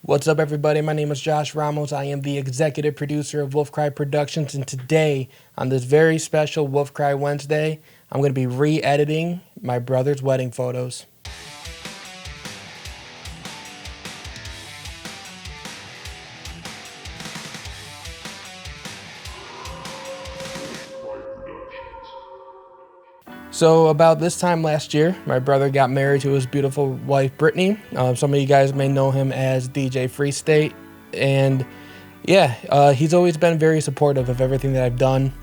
What's up, everybody? My name is Josh Ramos. I am the executive producer of Wolf Cry Productions, and today, on this very special Wolf Cry Wednesday, I'm going to be re-editing my brother's wedding photos. So about this time last year, my brother got married to his beautiful wife, Brittany. Some of you guys may know him as DJ Free State. And yeah, he's always been very supportive of everything that I've done.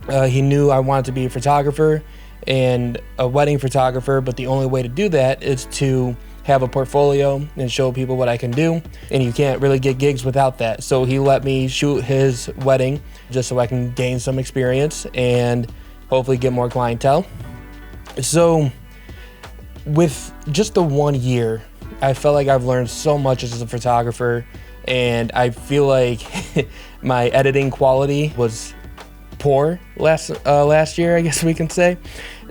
He knew I wanted to be a photographer and a wedding photographer, but the only way to do that is to have a portfolio and show people what I can do. And you can't really get gigs without that. So he let me shoot his wedding just so I can gain some experience and hopefully get more clientele. So with just the 1 year, I felt like I've learned so much as a photographer, and I feel like my editing quality was poor last year, I guess we can say.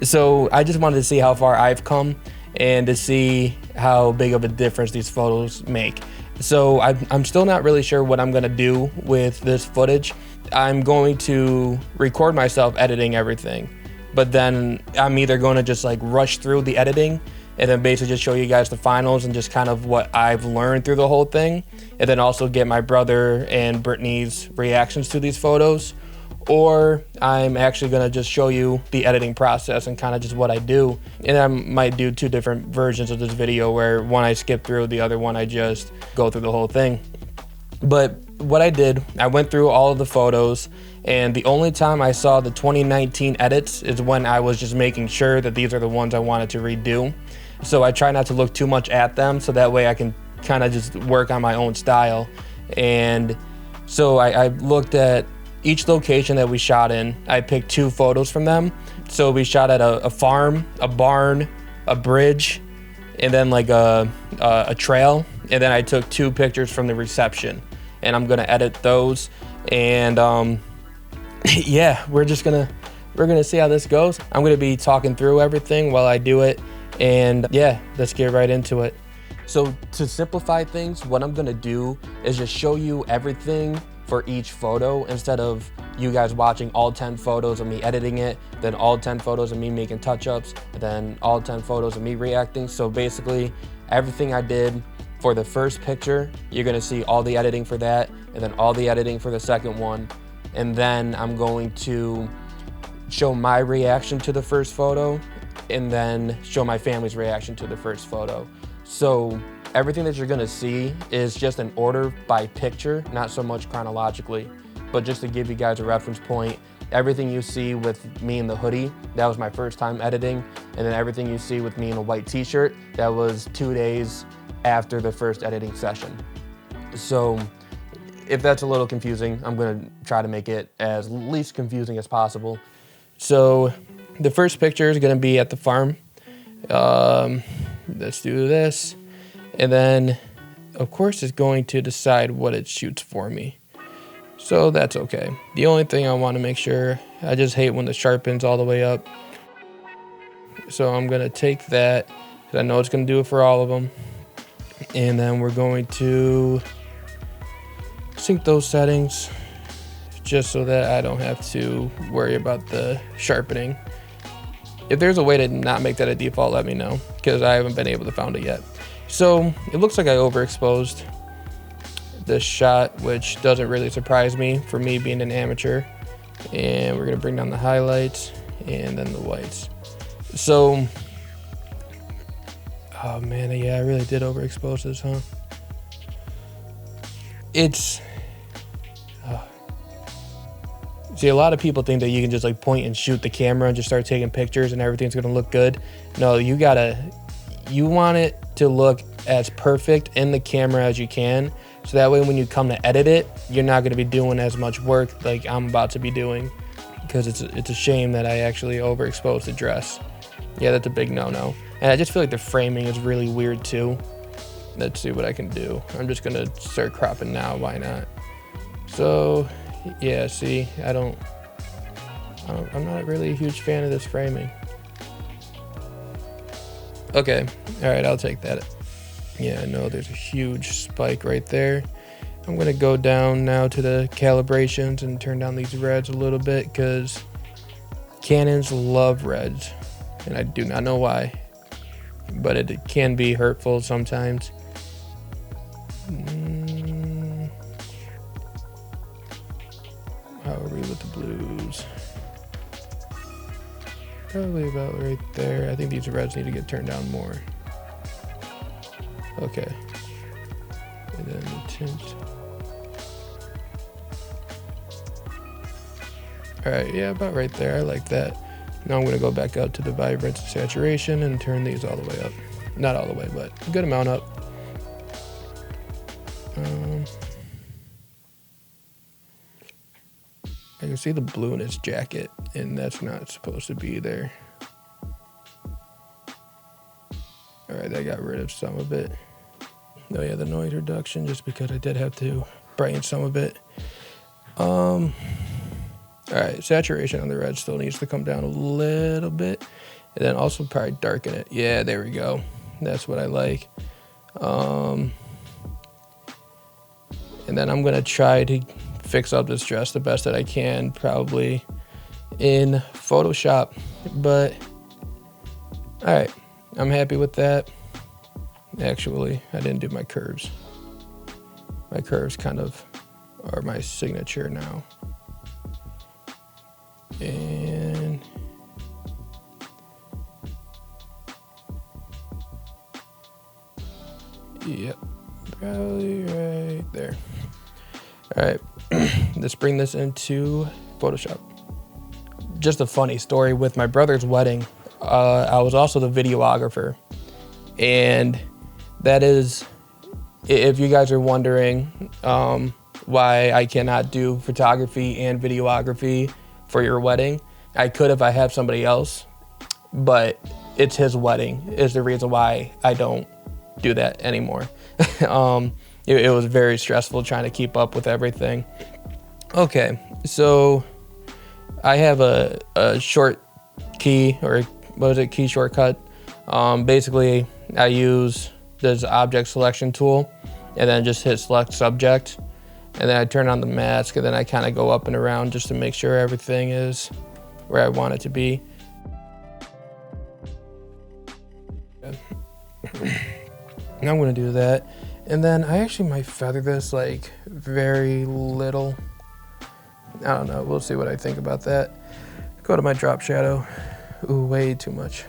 So I just wanted to see how far I've come and to see how big of a difference these photos make. So I'm still not really sure what I'm gonna do with this footage. I'm going to record myself editing everything, but then I'm either going to just like rush through the editing and then basically just show you guys the finals and just kind of what I've learned through the whole thing, and then also get my brother and Brittany's reactions to these photos. Or I'm actually gonna just show you the editing process and kind of just what I do. And I might do two different versions of this video, where one I skip through, the other one I just go through the whole thing. But what I did, I went through all of the photos, and the only time I saw the 2019 edits is when I was just making sure that these are the ones I wanted to redo. So I try not to look too much at them, so that way I can kind of just work on my own style. And so I looked at each location that we shot in. I picked 2 photos from them. So we shot at a farm, a barn, a bridge, and then like a trail. And then I took 2 pictures from the reception, and I'm gonna edit those. And yeah, we're gonna see how this goes. I'm gonna be talking through everything while I do it, and yeah, let's get right into it. So to simplify things, what I'm gonna do is just show you everything for each photo, instead of you guys watching all 10 photos of me editing it, then all 10 photos of me making touch-ups, and then all 10 photos of me reacting. So basically, everything I did for the first picture, you're gonna see all the editing for that, and then all the editing for the second one. And then I'm going to show my reaction to the first photo, and then show my family's reaction to the first photo. So everything that you're gonna see is just an order by picture, not so much chronologically, but just to give you guys a reference point, everything you see with me in the hoodie, that was my first time editing. And then everything you see with me in a white t-shirt, that was 2 days after the first editing session. So if that's a little confusing, I'm gonna try to make it as least confusing as possible. So the first picture is gonna be at the farm. Let's do this. And then, of course, it's going to decide what it shoots for me. So that's okay. The only thing I want to make sure, I just hate when the sharpen's all the way up. So I'm going to take that, because I know it's going to do it for all of them. And then we're going to sync those settings, just so that I don't have to worry about the sharpening. If there's a way to not make that a default, let me know, because I haven't been able to find it yet. So it looks like I overexposed this shot, which doesn't really surprise me for me being an amateur. And we're gonna bring down the highlights and then the whites. So, oh man, yeah, I really did overexpose this, huh? See, a lot of people think that you can just like point and shoot the camera and just start taking pictures and everything's gonna look good. No, you want it to look as perfect in the camera as you can, so that way when you come to edit it, you're not gonna be doing as much work like I'm about to be doing, because it's a shame that I actually overexposed the dress. Yeah, that's a big no-no. And I just feel like the framing is really weird too. Let's see what I can do. I'm just gonna start cropping now, why not? So, yeah, see, I'm not really a huge fan of this framing. Okay, all right, I'll take that. Yeah, I know there's a huge spike right there. I'm going to go down now to the calibrations and turn down these reds a little bit because Canons love reds, and I do not know why, but it can be hurtful sometimes. How are we with the blues? Probably about right there. I think these reds need to get turned down more. Okay. And then the tint. Alright, yeah, about right there. I like that. Now I'm going to go back out to the vibrance and saturation and turn these all the way up. Not all the way, but a good amount up. I can see the blue in his jacket, and that's not supposed to be there. Alright, that got rid of some of it. Oh yeah, the noise reduction, just because I did have to brighten some of it. Alright, saturation on the red still needs to come down a little bit. And then also probably darken it. Yeah, there we go. That's what I like. And then I'm going to try to fix up this dress the best that I can, probably in Photoshop. But, alright, I'm happy with that. Actually, I didn't do my curves. My curves kind of are my signature now. And yep, probably right there. All right, let's bring this into Photoshop. Just a funny story with my brother's wedding. I was also the videographer, and that is, if you guys are wondering why I cannot do photography and videography for your wedding, I could if I have somebody else, but it's his wedding is the reason why I don't do that anymore. It was very stressful trying to keep up with everything. Okay, so I have a short key, or what is it, key shortcut. Basically, I use this object selection tool and then just hit select subject. And then I turn on the mask, and then I kind of go up and around just to make sure everything is where I want it to be. Now I'm going to do that. And then I actually might feather this like very little. I don't know. We'll see what I think about that. Go to my drop shadow. Ooh, way too much.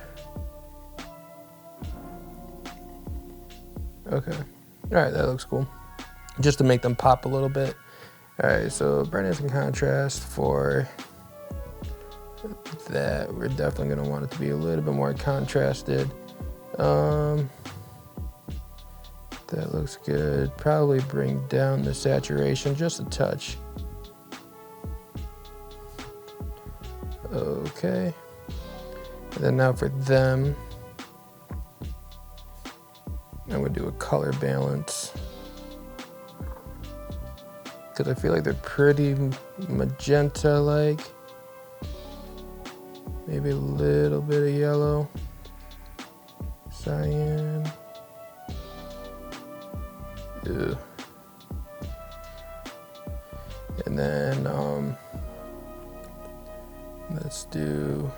Okay. All right, that looks cool. Just to make them pop a little bit. All right, so brightness and contrast for that. We're definitely gonna want it to be a little bit more contrasted. That looks good. Probably bring down the saturation just a touch. Okay. And then now for them, I'm gonna do a color balance, because I feel like they're pretty magenta-like. Maybe a little bit of yellow. Cyan. Ew. And then let's do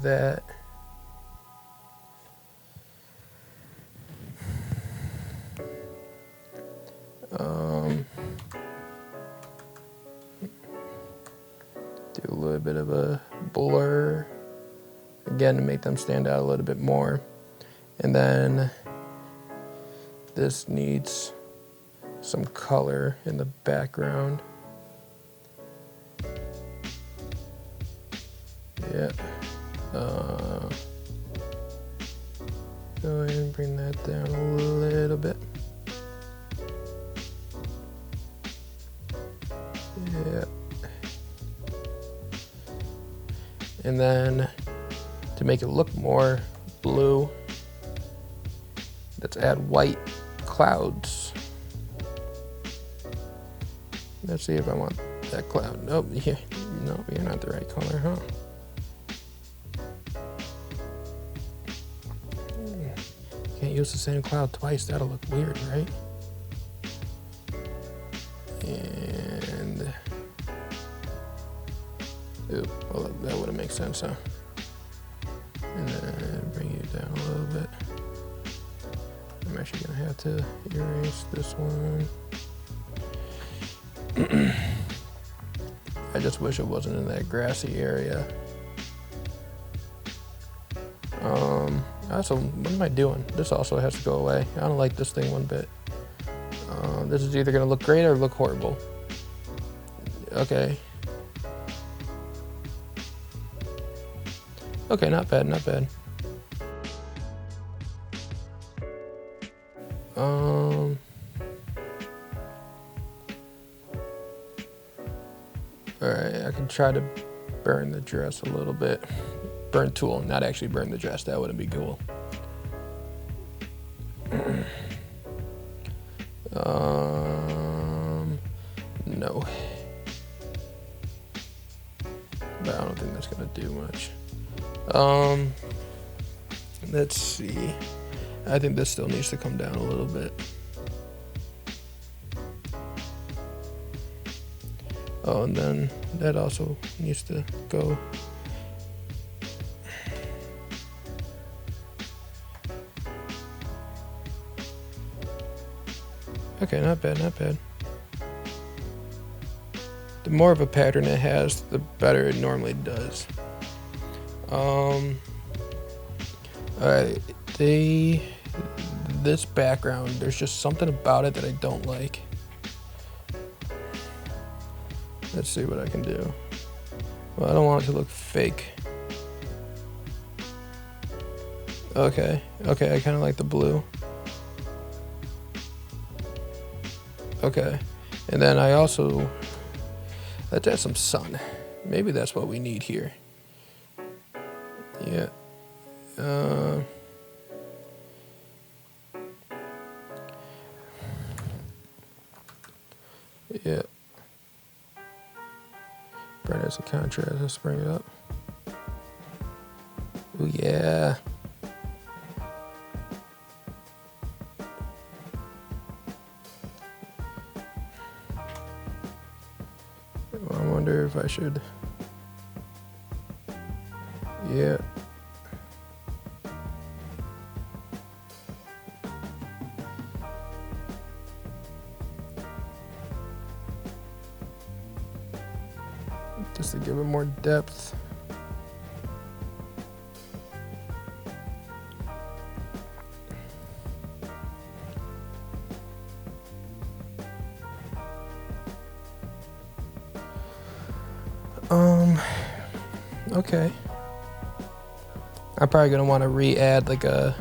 that. Do a little bit of a blur, again, to make them stand out a little bit more. And then this needs some color in the background. Yeah. Go ahead and bring that down a little bit. Yeah. And then to make it look more blue, let's add white clouds. Let's see if I want that cloud. Nope, yeah, no, you're not the right color, huh? Okay, use the same cloud twice. That'll look weird, right? And oop, well, that wouldn't make sense, huh? And then bring it down a little bit. I'm actually gonna have to erase this one. I just wish it wasn't in that grassy area. So what am I doing? This also has to go away. I don't like this thing one bit. This is either gonna look great or look horrible. Okay. Okay, not bad, not bad. Alright, I can try to burn the dress a little bit. Burn tool, not actually burn the dress. That wouldn't be cool. No. But I don't think that's gonna do much. Let's see. I think this still needs to come down a little bit. Oh, and then that also needs to go. Okay, not bad, not bad. The more of a pattern it has, the better it normally does. Alright, this background, there's just something about it that I don't like. Let's see what I can do. Well, I don't want it to look fake. Okay, I kind of like the blue. Okay, and then I also, let's add some sun. Maybe that's what we need here. Yeah. Yeah. Brightness and contrast, let's bring it up. Oh yeah. I wonder if I should. Yeah. Just to give it more depth. Okay. I'm probably gonna want to re-add like a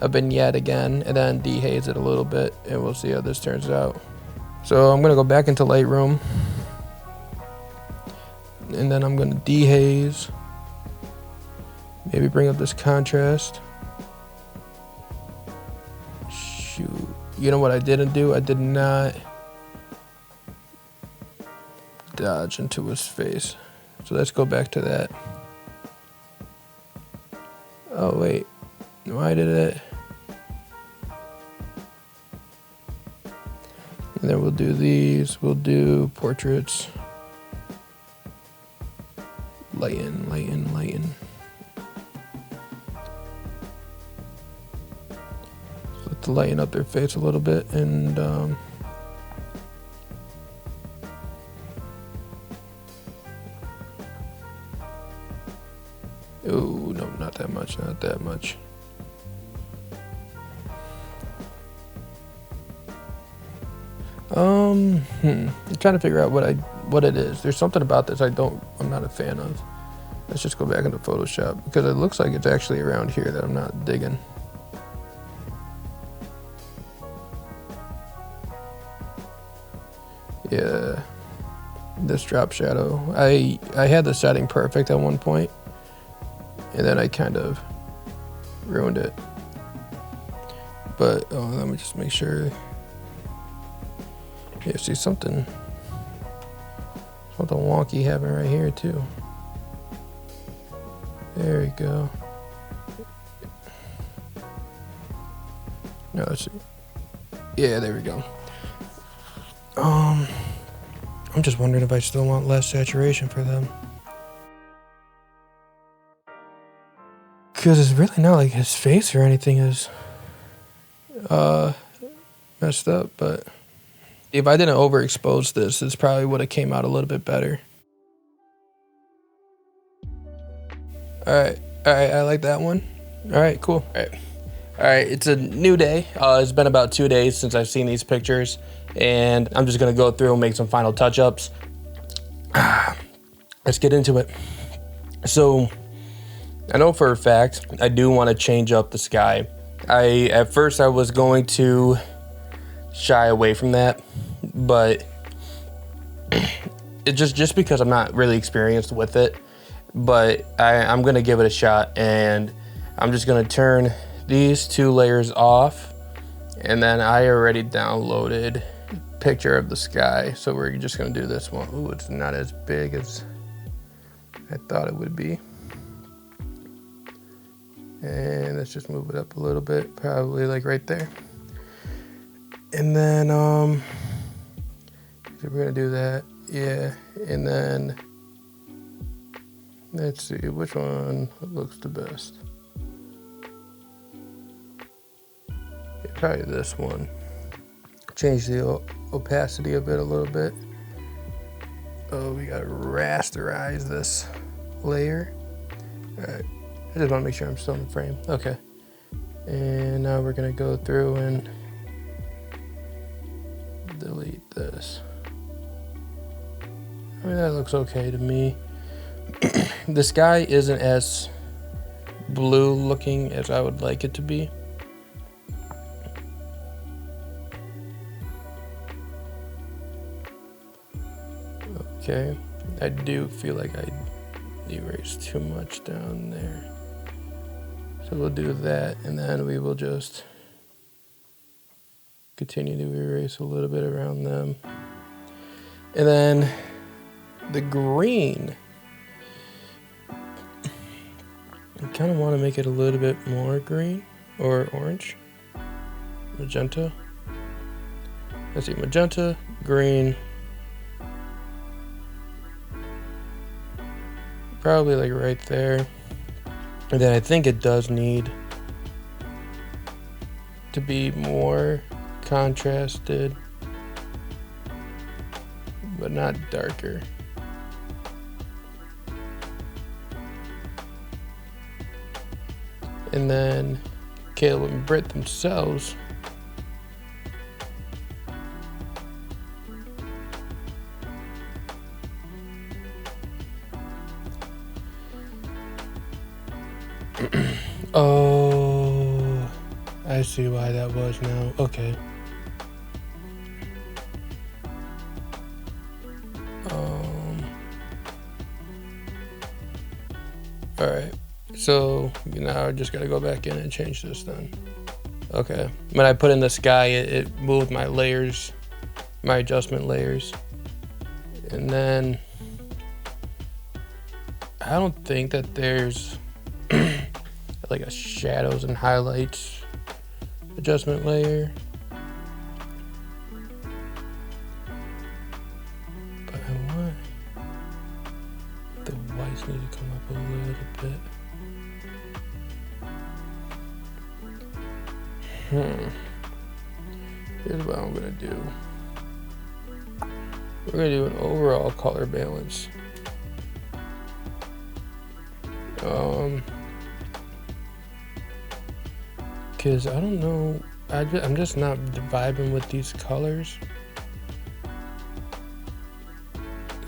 vignette again and then dehaze it a little bit, and we'll see how this turns out. So I'm gonna go back into Lightroom, and then I'm gonna dehaze. Maybe bring up this contrast. Shoot. You know what I didn't do? I did not dodge into his face. So let's go back to that. Oh wait, why did it? And then we'll do these, we'll do portraits. Lighten, lighten, lighten. So let's lighten up their face a little bit, and oh, no, not that much, not that much. I'm trying to figure out what it is. There's something about this I'm not a fan of. Let's just go back into Photoshop, because it looks like it's actually around here that I'm not digging. Yeah, this drop shadow. I had the setting perfect at one point, and then I kind of ruined it. But let me just make sure. Yeah, see something wonky happening right here too. There we go. No, let's see. Yeah, there we go. I'm just wondering if I still want less saturation for them. Because it's really not like his face or anything is messed up, but if I didn't overexpose this probably would have came out a little bit better. All right, I like that one. All right, cool. All right, it's a new day. It's been about 2 days since I've seen these pictures, and I'm just gonna go through and make some final touch-ups. Let's get into it. So, I know for a fact I do want to change up the sky. At first I was going to shy away from that, but it just because I'm not really experienced with it. But I'm gonna give it a shot, and I'm just gonna turn these 2 layers off, and then I already downloaded a picture of the sky, so we're just gonna do this one. Ooh, it's not as big as I thought it would be. And let's just move it up a little bit, probably like right there. And then so we're gonna do that, yeah. And then let's see which one looks the best. Yeah, probably this one. Change the opacity of it a little bit. Oh, we gotta rasterize this layer. All right. I just want to make sure I'm still in the frame. Okay. And now we're going to go through and delete this. I mean, that looks okay to me. The sky isn't as blue looking as I would like it to be. Okay. I do feel like I erased too much down there. So we'll do that, and then we will just continue to erase a little bit around them. And then the green, I kind of want to make it a little bit more green or orange. Magenta. Let's see, magenta, green. Probably like right there. And then I think it does need to be more contrasted, but not darker. And then Caleb and Britt themselves, oh, I see why that was now. Okay. All right. So now I just gotta go back in and change this then. Okay. When I put in the sky, it moved my layers, my adjustment layers. And then I don't think that there's like a shadows and highlights adjustment layer. But I want the whites need to come up a little bit. Here's what I'm gonna do. We're gonna do an overall color balance. Cause I don't know, I'm just not vibing with these colors.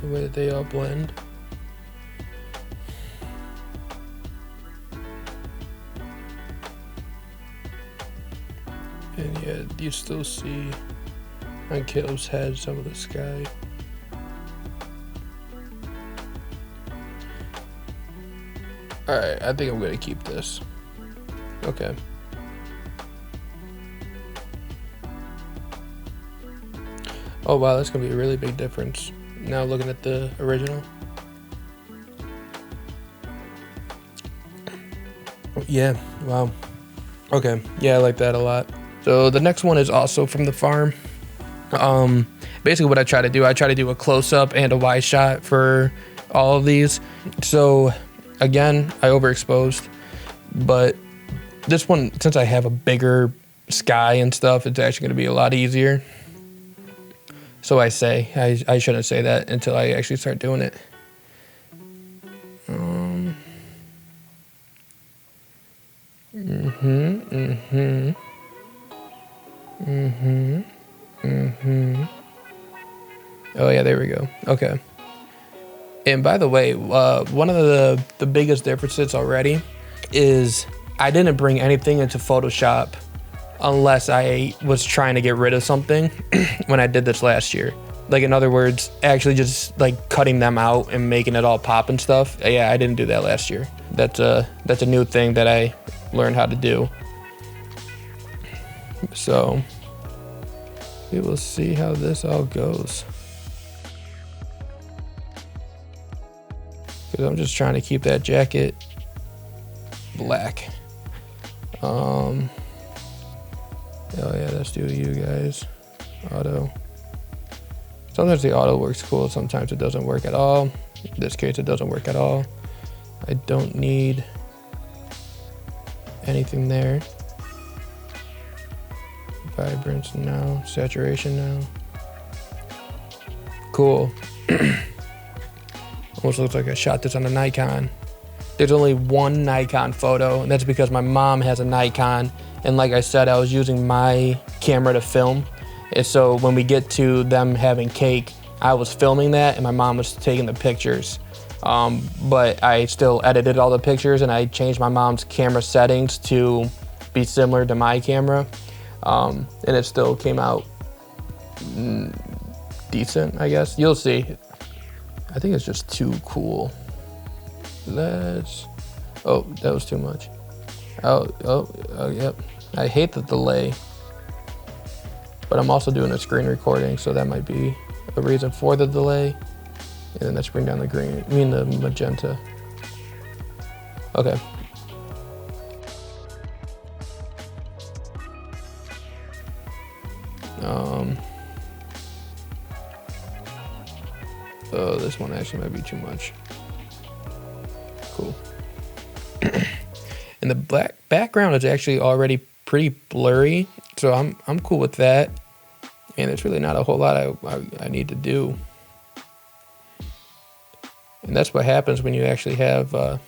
The way that they all blend. And yeah, you still see on Caleb's head some of the sky. Alright, I think I'm gonna keep this. Okay. Oh wow, that's gonna be a really big difference. Now looking at the original. Yeah, wow. Okay, yeah, I like that a lot. So the next one is also from the farm. Basically what I try to do a close-up and a wide shot for all of these. So again, I overexposed, but this one, since I have a bigger sky and stuff, it's actually going to be a lot easier. So I shouldn't say that until I actually start doing it. Oh yeah, there we go. Okay. And by the way, one of the biggest differences already is I didn't bring anything into Photoshop unless I was trying to get rid of something when I did this last year. Like, in other words, actually just like cutting them out and making it all pop and stuff. Yeah, I didn't do that last year. That's a new thing that I learned how to do. So we will see how this all goes. Because I'm just trying to keep that jacket black. Oh yeah, let's do you guys. Auto. Sometimes the auto works cool, sometimes it doesn't work at all. In this case, it doesn't work at all. I don't need anything there. Vibrance now, saturation now. Cool. Almost looks like I shot this on a Nikon. There's only one Nikon photo, and that's because my mom has a Nikon. And like I said, I was using my camera to film. And so when we get to them having cake, I was filming that and my mom was taking the pictures. But I still edited all the pictures and I changed my mom's camera settings to be similar to my camera. And it still came out decent, I guess. You'll see. I think it's just too cool. Oh, that was too much. Oh, yep. I hate the delay. But I'm also doing a screen recording, so that might be a reason for the delay. And then let's bring down the green, the magenta. Okay. Oh, this one actually might be too much. Cool. And the black background is actually already pretty blurry, so I'm cool with that. And there's really not a whole lot I need to do. And that's what happens when you actually have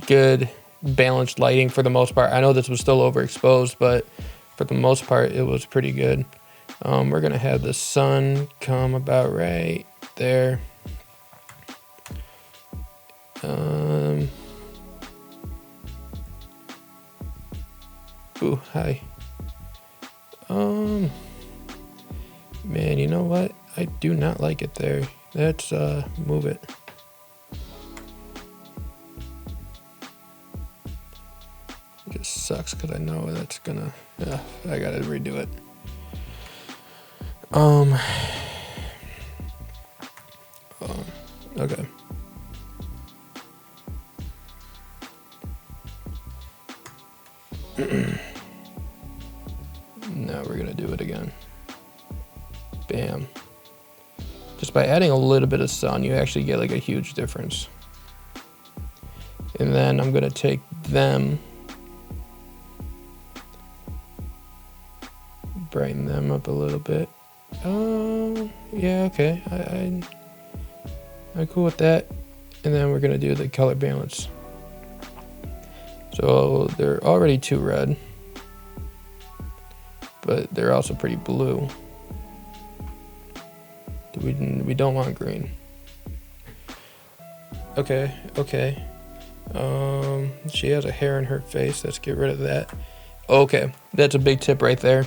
good balanced lighting for the most part. I know this was still overexposed, but for the most part, it was pretty good. We're gonna have the sun come about right there. Ooh, hi. Man, you know what? I do not like it there. Let's move it. It just sucks because I know that's gonna, yeah, I gotta redo it. Okay. Now we're gonna do it again. Bam. Just by adding a little bit of sun, you actually get like a huge difference. And then I'm gonna take them, brighten them up a little bit. Yeah, okay. I'm cool with that. And then we're gonna do the color balance. So they're already too red, but they're also pretty blue. We don't want green. Okay. She has a hair in her face. Let's get rid of that. Okay, that's a big tip right there.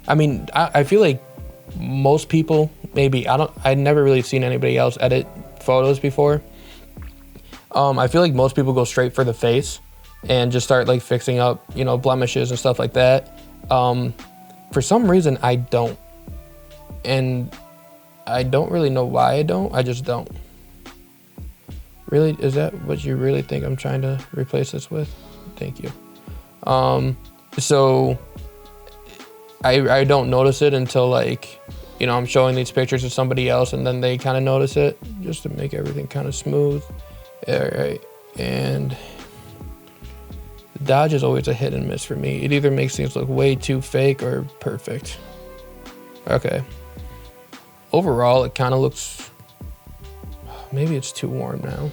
I mean, I feel like most people, maybe, I've never really seen anybody else edit photos before. I feel like most people go straight for the face and just start like fixing up, blemishes and stuff like that. For some reason, I don't. And I don't really know why I don't. I just don't. Really? Is that what you really think I'm trying to replace this with? Thank you. So I don't notice it until like, you know, I'm showing these pictures to somebody else and then they kind of notice it, just to make everything kind of smooth. All right, and the Dodge is always a hit and miss for me. It either makes things look way too fake or perfect. Okay. Overall, it kind of looks, maybe it's too warm now.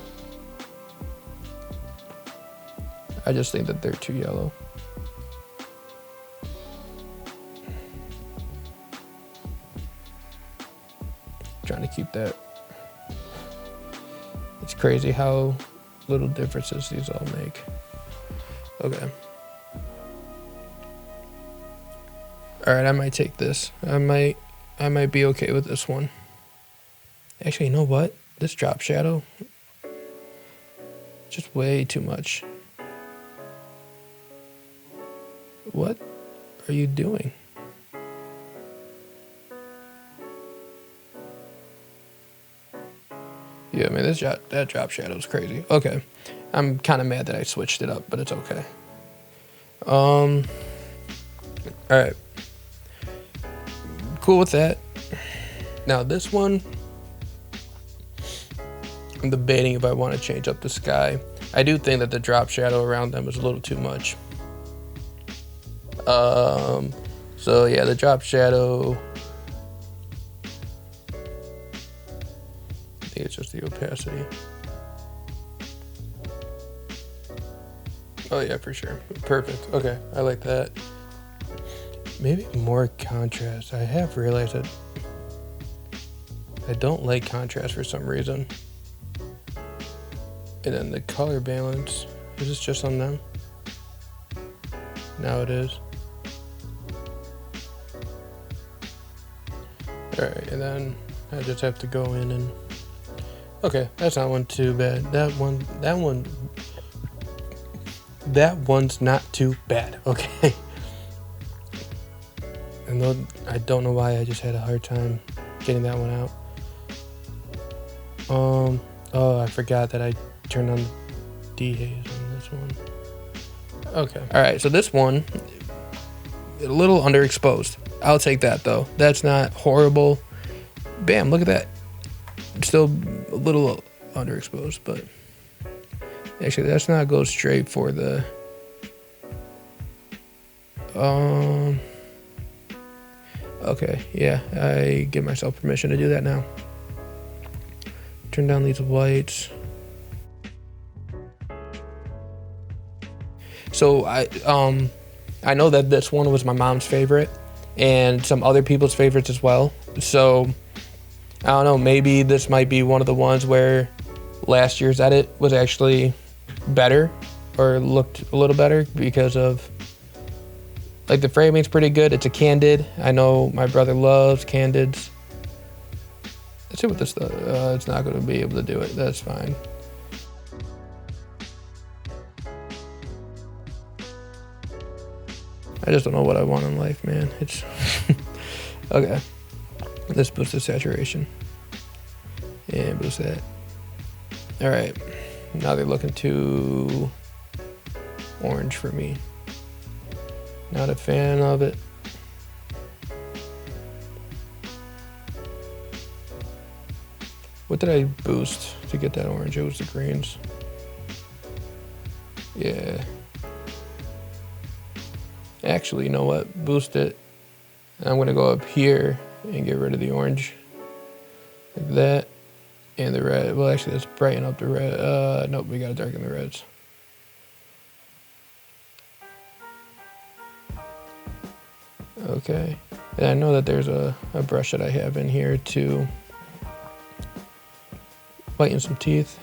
I just think that they're too yellow. Trying to keep that. It's crazy how little differences these all make. Okay. All right, I might take this. I might be okay with this one. Actually, you know what? This drop shadow, just way too much. What are you doing? Yeah, I mean, that drop shadow is crazy. Okay. I'm kind of mad that I switched it up, but it's okay. All right. Cool with that. Now this one, I'm debating if I want to change up the sky. I do think that the drop shadow around them is a little too much. So yeah, the drop shadow, I think it's just the opacity. Oh yeah, for sure. Perfect. Okay, I like that. Maybe more contrast. I have realized that I don't like contrast for some reason. And then the color balance, is this just on them? Now it is. Alright, and then I just have to go in and, okay, that's not one too bad. That one's not too bad, okay. And though I don't know why I just had a hard time getting that one out. Oh, I forgot that I turned on dehaze on this one. Okay. All right, so this one, a little underexposed. I'll take that though. That's not horrible. Bam, look at that. Still a little underexposed, but actually let's not go straight for the, okay, yeah, I give myself permission to do that now. Turn down these whites. So I know that this one was my mom's favorite and some other people's favorites as well. So I don't know, maybe this might be one of the ones where last year's edit was actually better or looked a little better because of, like, the framing's pretty good. It's a candid. I know my brother loves candids. Let's see what this does. It's not going to be able to do it. That's fine. I just don't know what I want in life, man. It's okay. Let's boost the saturation and boost that. All right. Now they're looking too orange for me. Not a fan of it. What did I boost to get that orange? It was the greens. Yeah. Actually, you know what? Boost it. And I'm gonna go up here and get rid of the orange. Like that. And the red. Well, actually, let's brighten up the red. Nope, we gotta darken the reds. Okay. And I know that there's a brush that I have in here to whiten some teeth.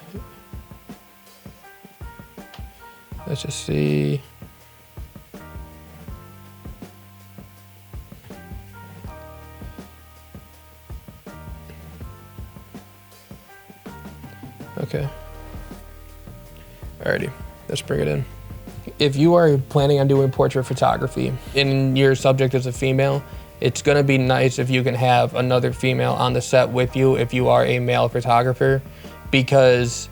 Let's just see. Okay. Alrighty, let's bring it in. If you are planning on doing portrait photography and your subject is a female, it's gonna be nice if you can have another female on the set with you if you are a male photographer, because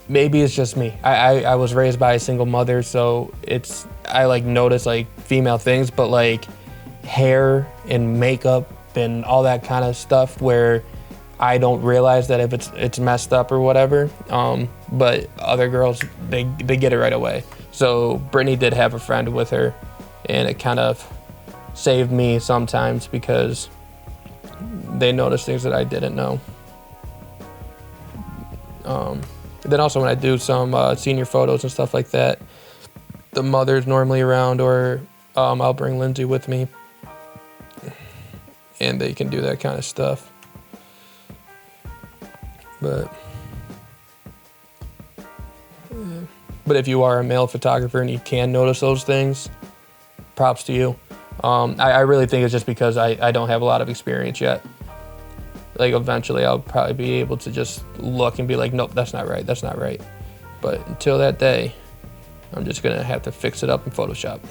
maybe it's just me. I was raised by a single mother, so it's I like notice like female things, but like hair and makeup and all that kind of stuff where I don't realize that if it's messed up or whatever. But other girls, they get it right away. So Brittany did have a friend with her, and it kind of saved me sometimes because they noticed things that I didn't know. Then also when I do some senior photos and stuff like that, the mother's normally around, or I'll bring Lindsay with me, and they can do that kind of stuff. But if you are a male photographer and you can notice those things, props to you. I really think it's just because I don't have a lot of experience yet. Like eventually I'll probably be able to just look and be like, nope, that's not right, that's not right. But until that day, I'm just gonna have to fix it up in Photoshop.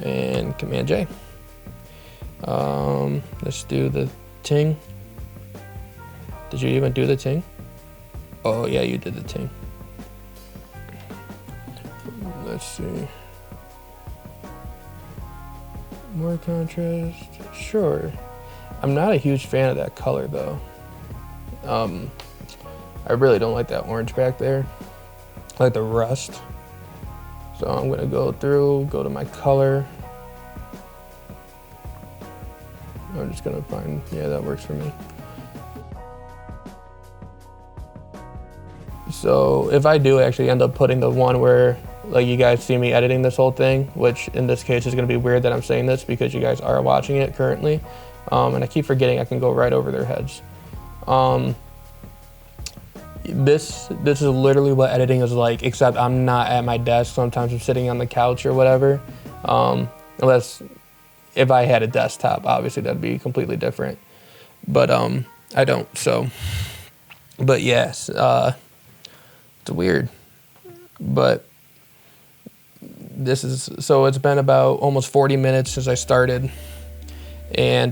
And Command J. Let's do the ting. Did you even do the ting? Oh yeah, you did the ting. Let's see. More contrast, sure. I'm not a huge fan of that color though. I really don't like that orange back there. I like the rust. So I'm gonna go to my color. I'm just gonna find, yeah, that works for me. So if I do actually end up putting the one where like you guys see me editing this whole thing, which in this case is gonna be weird that I'm saying this because you guys are watching it currently. And I keep forgetting I can go right over their heads. This is literally what editing is like, except I'm not at my desk. Sometimes I'm sitting on the couch or whatever. Unless if I had a desktop, obviously that'd be completely different. But I don't, so. But yes, it's weird. But so it's been about almost 40 minutes since I started. And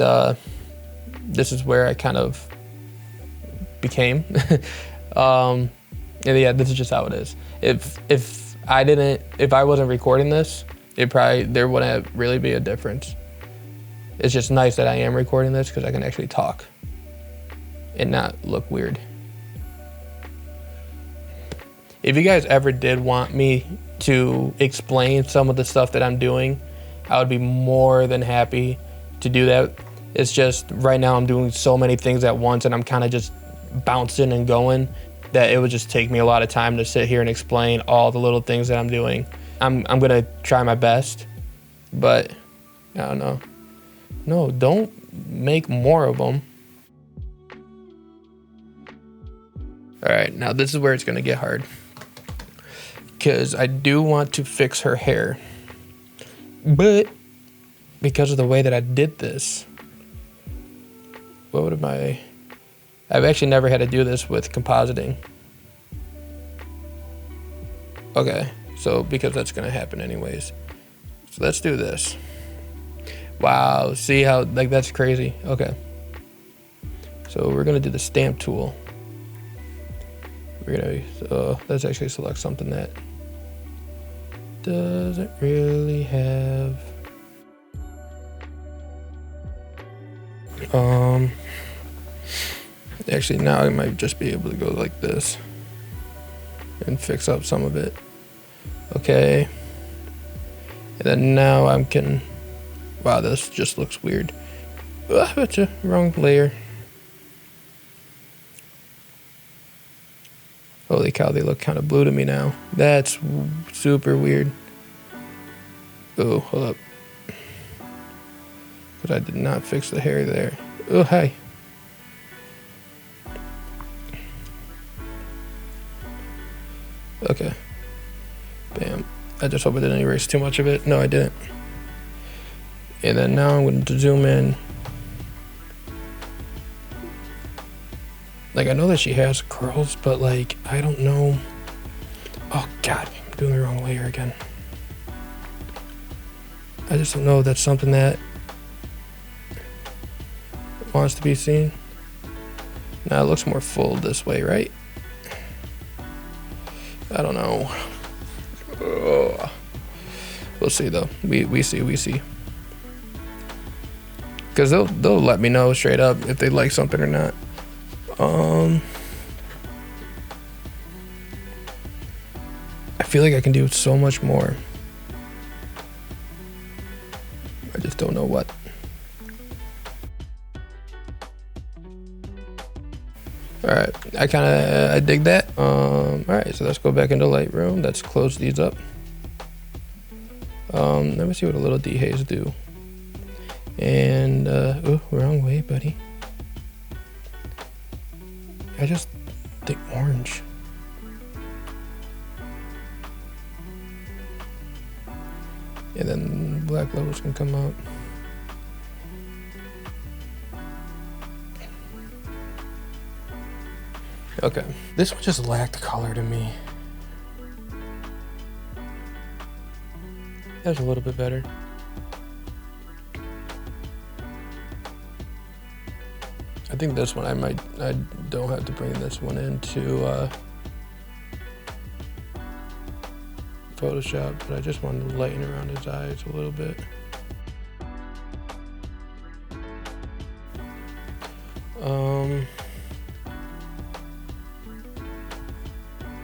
this is where I kind of became. And yeah, this is just how it is. If I wasn't recording this, there wouldn't really be a difference. It's just nice that I am recording this because I can actually talk and not look weird. If you guys ever did want me to explain some of the stuff that I'm doing, I would be more than happy to do that. It's just right now I'm doing so many things at once and I'm kind of just bouncing and going that it would just take me a lot of time to sit here and explain all the little things that I'm doing. I'm gonna try my best, but I don't know. No, don't make more of them. All right, now this is where it's gonna get hard because I do want to fix her hair, but because of the way that I did this, I've actually never had to do this with compositing. Okay, so because that's gonna happen anyways. So let's do this. Wow, see how, like that's crazy. Okay. So we're gonna do the stamp tool. Let's actually select something that doesn't really have actually now I might just be able to go like this and fix up some of it. Okay, and then now wow, this just looks weird. It's a wrong layer. Holy cow, they look kind of blue to me now. That's super weird. Oh, hold up. But I did not fix the hair there. Oh, hi. Okay. Bam. I just hope I didn't erase too much of it. No, I didn't. And then now I'm going to zoom in. Like, I know that she has curls, but like, I don't know. Oh God, I'm doing the wrong layer again. I just don't know if that's something that wants to be seen. Now it looks more full this way, right? I don't know. Ugh. We'll see though. We see. Cause they'll let me know straight up if they like something or not. I feel like I can do so much more. I just don't know what. All right, I dig that. All right, so let's go back into Lightroom. Let's close these up. Let me see what a little dehaze do. And oh, wrong way, buddy. I just think orange. And then black levels can come out. Okay, this one just lacked color to me. That's a little bit better. I think this one I don't have to bring this one into Photoshop, but I just wanted to lighten around his eyes a little bit.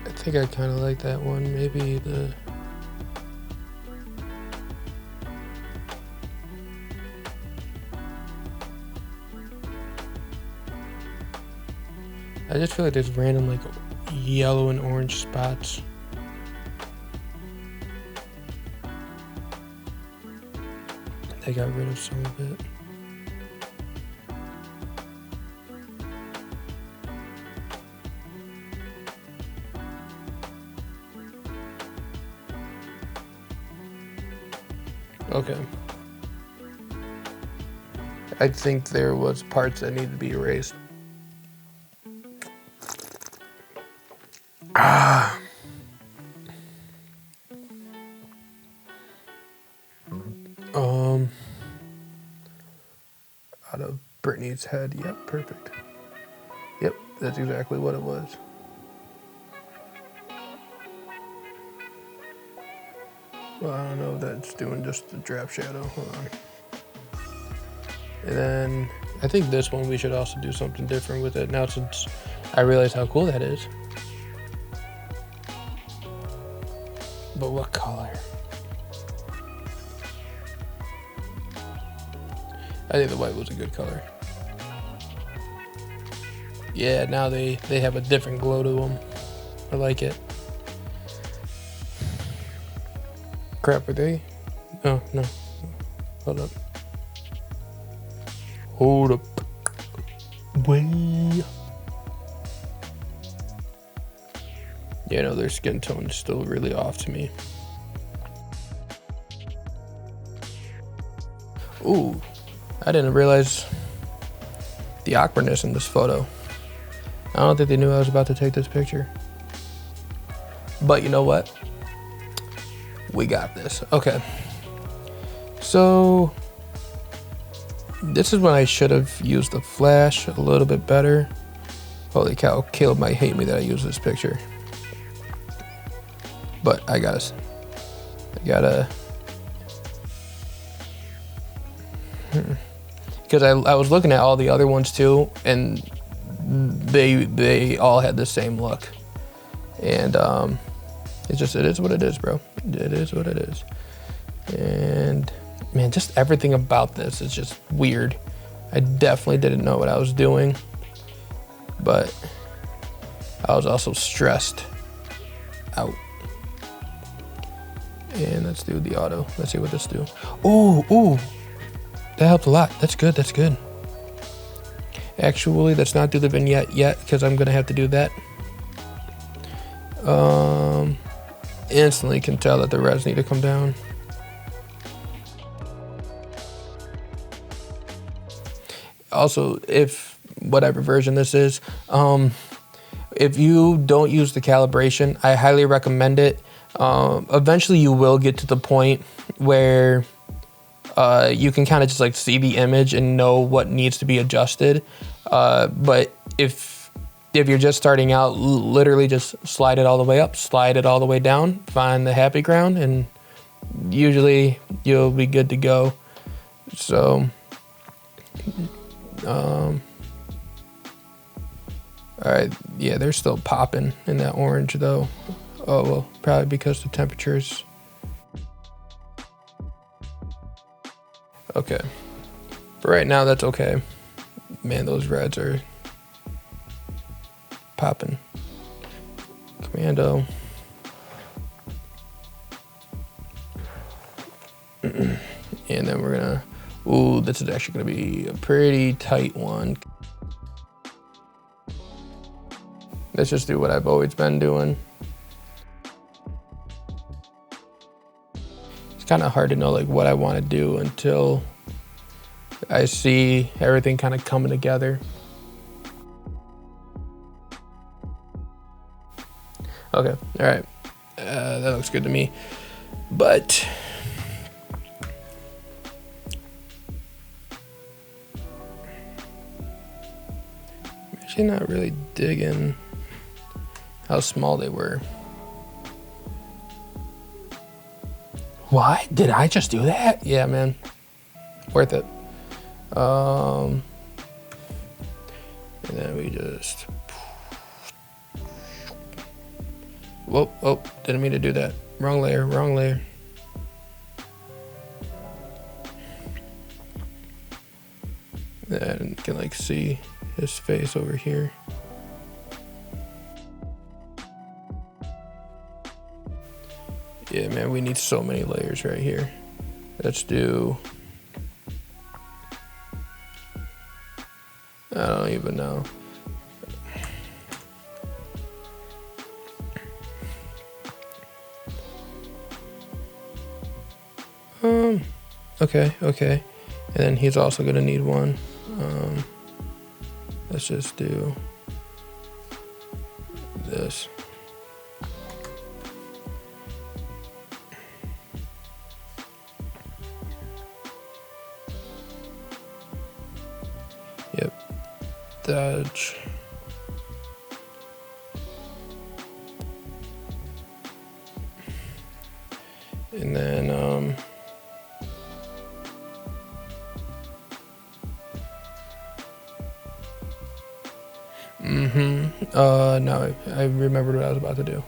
I think I kind of like that one. Maybe the I just feel like there's random like yellow and orange spots. They got rid of some of it. Okay. I think there was parts that need to be erased. Out of Brittany's head. Yep, perfect. Yep, that's exactly what it was. Well, I don't know if that's doing just the drop shadow. Hold on. And then I think this one we should also do something different with it now since I realize how cool that is. But what color? I think the white was a good color. Yeah, now they have a different glow to them. I like it. Crap, are they? Oh, no. Hold up. Hold up. Way. Yeah, no, their skin tone is still really off to me. Ooh, I didn't realize the awkwardness in this photo. I don't think they knew I was about to take this picture. But you know what? We got this. Okay. So this is when I should have used the flash a little bit better. Holy cow, Caleb might hate me that I used this picture. But I gotta because I was looking at all the other ones too, and they all had the same look. And it is what it is, bro. It is what it is. And man, just everything about this is just weird. I definitely didn't know what I was doing, but I was also stressed out. And let's do the auto. Let's see what this do. Ooh, that helped a lot. That's good, that's good. Actually, let's not do the vignette yet because I'm gonna have to do that. Instantly can tell that the reds need to come down. Also, if whatever version this is, if you don't use the calibration, I highly recommend it. Eventually you will get to the point where you can kind of just like see the image and know what needs to be adjusted. But if you're just starting out, literally just slide it all the way up, slide it all the way down, find the happy ground, and usually you'll be good to go. So, all right, yeah, they're still popping in that orange though. Oh, well, probably because the temperatures. Okay, but right now that's okay. Man, those reds are popping. Commando. And then we're gonna, ooh, this is actually gonna be a pretty tight one. Let's just do what I've always been doing. It's kind of hard to know like what I want to do until I see everything kind of coming together. Okay, all right, that looks good to me, but I'm actually not really digging how small they were. Why did I just do that? Yeah, man, worth it. And then we just, whoa, oh, didn't mean to do that. Wrong layer, wrong layer. And you can like see his face over here. Yeah, man, we need so many layers right here. Let's do, I don't even know. Okay. And then he's also gonna need one. Let's just do this. Yep, dodge. And then, no, I remembered what I was about to do.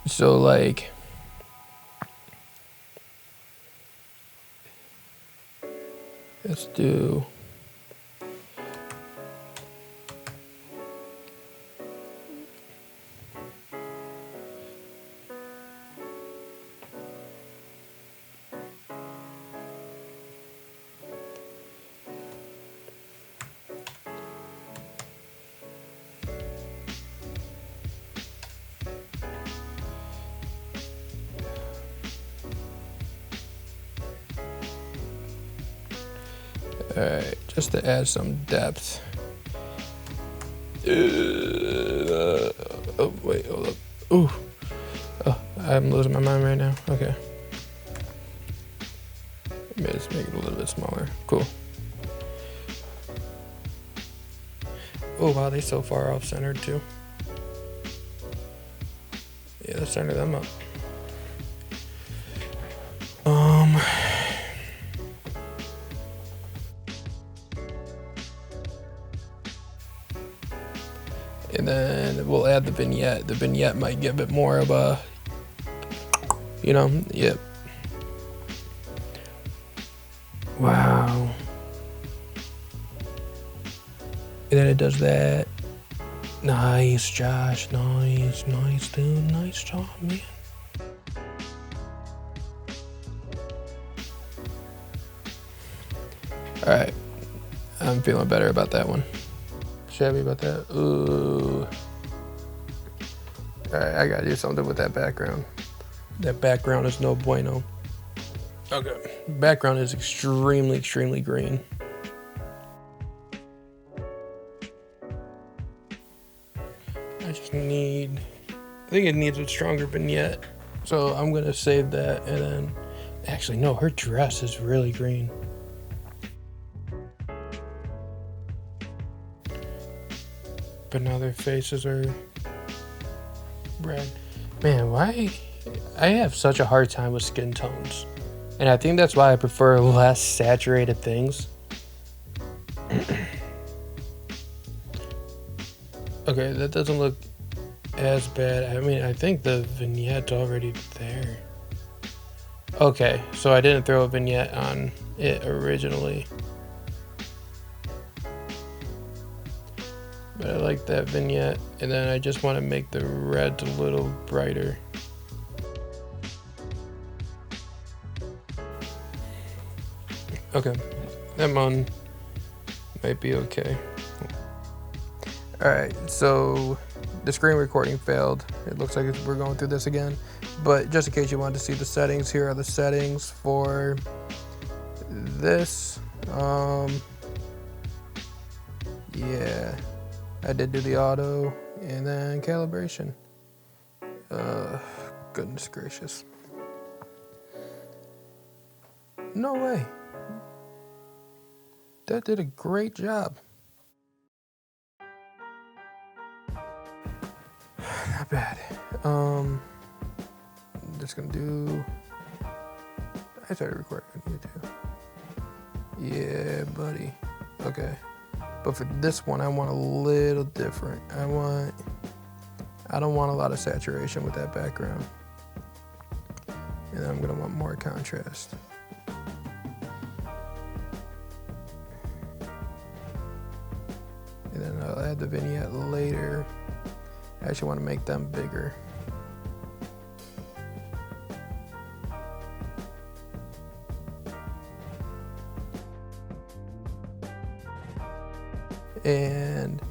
So like, let's do, all right, just to add some depth. Oh, wait, hold up. Ooh. Oh, I'm losing my mind right now. Okay. Maybe let's make it a little bit smaller. Cool. Oh, wow, they're so far off centered too. Yeah, let's center them up. And then we'll add the vignette. The vignette might get a bit more of a, you know, yep. Wow. And then it does that. Nice, Josh. Nice, dude. Nice job, man. All right. I'm feeling better about that one. Shabby about that. Ooh. All right, I gotta do something with that background. That background is no bueno. Okay. Background is extremely green. I think it needs a stronger vignette. So I'm gonna save that and then, actually no, her dress is really green. But now their faces are red. Man, why I have such a hard time with skin tones. And I think that's why I prefer less saturated things. Okay, that doesn't look as bad. I mean, I think the vignette's already there. Okay, so I didn't throw a vignette on it originally. But I like that vignette, and then I just want to make the red a little brighter. Okay, that one might be okay. Alright, so the screen recording failed. It looks like we're going through this again. But just in case you wanted to see the settings, here are the settings for this. Yeah, I did do the auto and then calibration. Goodness gracious. No way. That did a great job. Not bad. Just gonna do. I started recording on YouTube. Yeah, buddy. Okay. But for this one, I want a little different. I don't want a lot of saturation with that background. And I'm gonna want more contrast. And then I'll add the vignette later. I actually want to make them bigger. And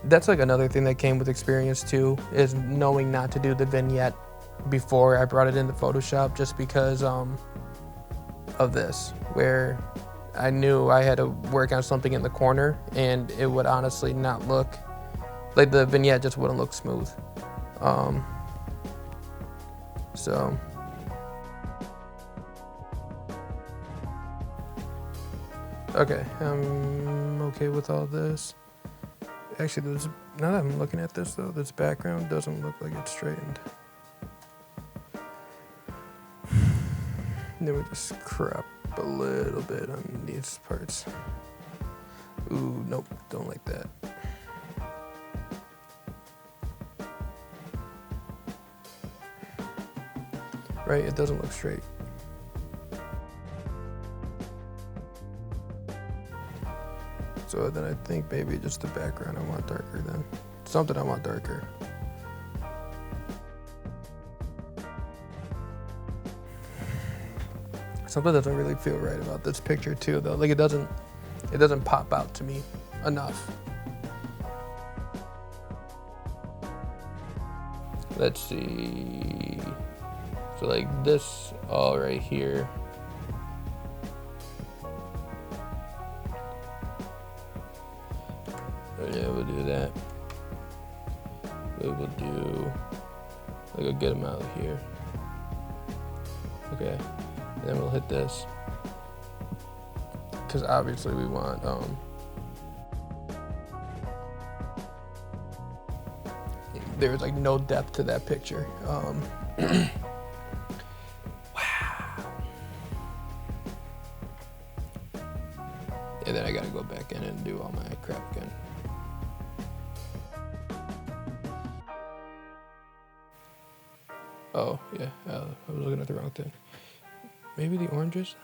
that's like another thing that came with experience too, is knowing not to do the vignette before I brought it into Photoshop, just because of this, where I knew I had to work on something in the corner and it would honestly not look like the vignette, just wouldn't look smooth. So okay, I'm okay with all this. Actually, now that I'm looking at this though, this background doesn't look like it's straightened. Then we just crop a little bit on these parts. Ooh, nope, don't like that. Right, it doesn't look straight. So then I think maybe just the background I want darker then. Something I want darker. Something doesn't really feel right about this picture too though. Like it doesn't pop out to me enough. Let's see. So like this all right here. Yeah, we'll do that. We will do like a good amount here. Okay, and then we'll hit this because obviously we want there's like no depth to that picture. Wow. And then I gotta go back in and do all my crap again. Oh, yeah, I was looking at the wrong thing. Maybe the oranges?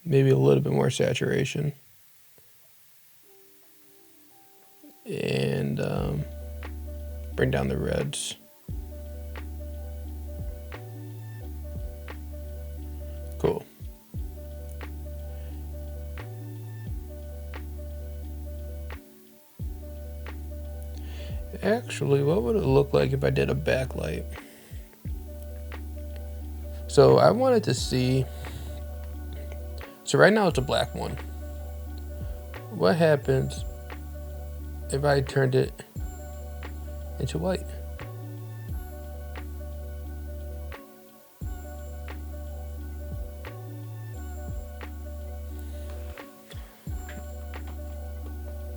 Maybe a little bit more saturation. And bring down the reds. Cool. Actually, what would it look like if I did a backlight? So I wanted to see, so right now it's a black one. What happens if I turned it into white?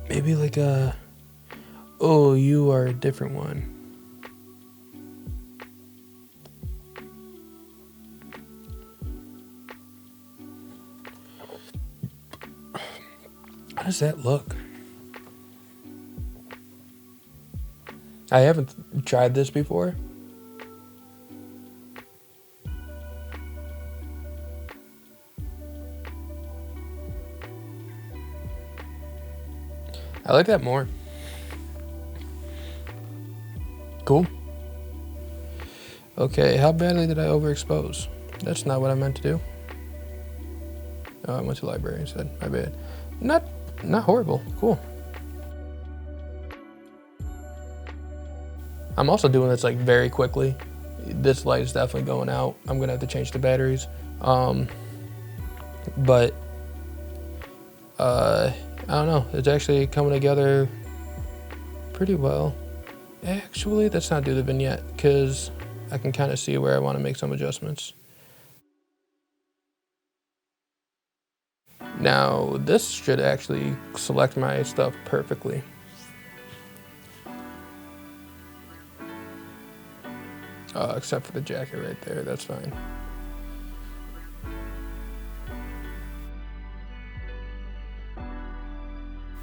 Maybe like a, oh, you are a different one. does that look? I haven't tried this before. I like that more. Cool. Okay, how badly did I overexpose? That's not what I meant to do. Oh, I went to library instead. My bad. Not horrible. Cool. I'm also doing this like very quickly. This light is definitely going out. I'm gonna have to change the batteries. But I don't know. It's actually coming together pretty well. Actually, let's not do the vignette because I can kind of see where I want to make some adjustments. Now, this should actually select my stuff perfectly. Except for the jacket right there, that's fine.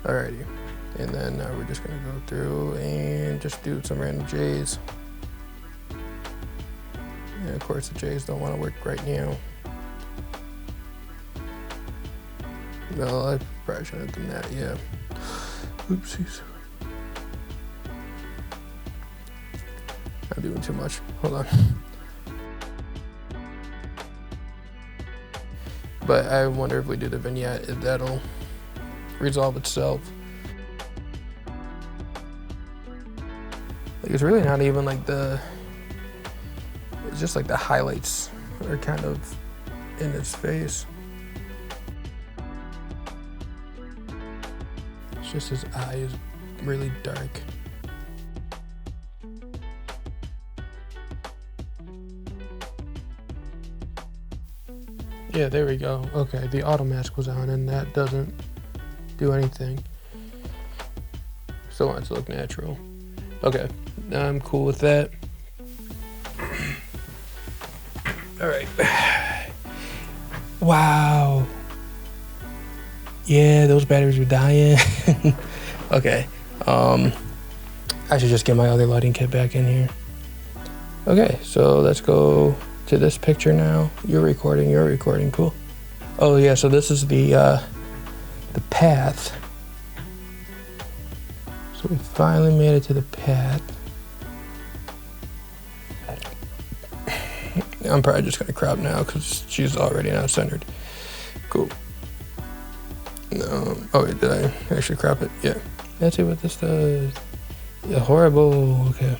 Alrighty, and then now we're just gonna go through and just do some random J's. And of course the J's don't want to work right now. No, I probably shouldn't have done that, yeah. Oopsies. I'm doing too much, hold on. But I wonder if we do the vignette, if that'll resolve itself. Like, it's really not even like it's just like the highlights are kind of in his face. It's just his eye is really dark. Yeah, there we go. Okay, the auto mask was on and that doesn't do anything. Still want it to look natural. Okay, I'm cool with that. All right. Wow. Yeah, those batteries were dying. Okay. I should just get my other lighting kit back in here. Okay, so let's go to this picture now. You're recording, cool. Oh yeah, so this is the path. So we finally made it to the path. I'm probably just gonna crop now because she's already not centered. Cool. No, oh wait, did I actually crop it? Yeah. Let's see what this does. Yeah, horrible, okay.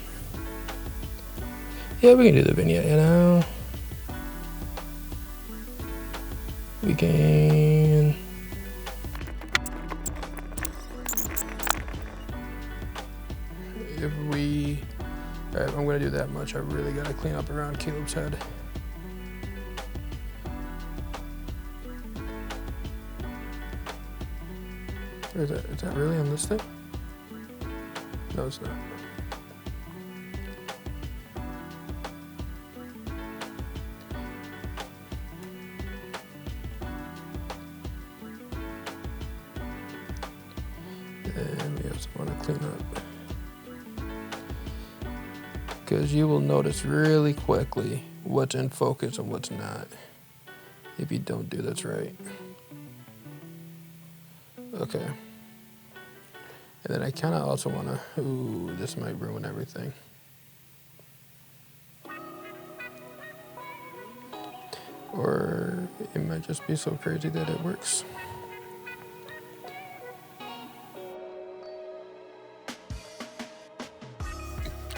Yeah, we can do the vignette, you know. We can. If we, all right, I'm gonna do that much. I really gotta clean up around Caleb's head. Or is that really on this thing? No, it's not. And we also want to clean up, because you will notice really quickly what's in focus and what's not if you don't do this right. Okay. And then I kind of also want to, ooh, this might ruin everything. Or it might just be so crazy that it works.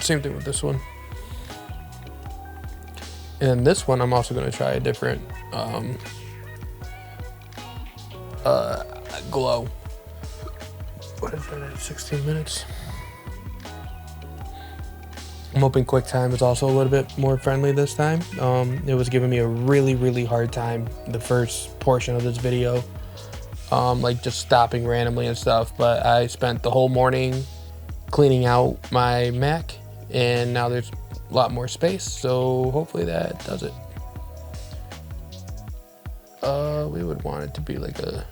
Same thing with this one. And this one, I'm also going to try a different glow. What is that at 16 minutes? I'm hoping QuickTime is also a little bit more friendly this time. It was giving me a really hard time the first portion of this video, like just stopping randomly and stuff. But I spent the whole morning cleaning out my Mac, and now there's a lot more space, so hopefully that does it. We would want it to be like a,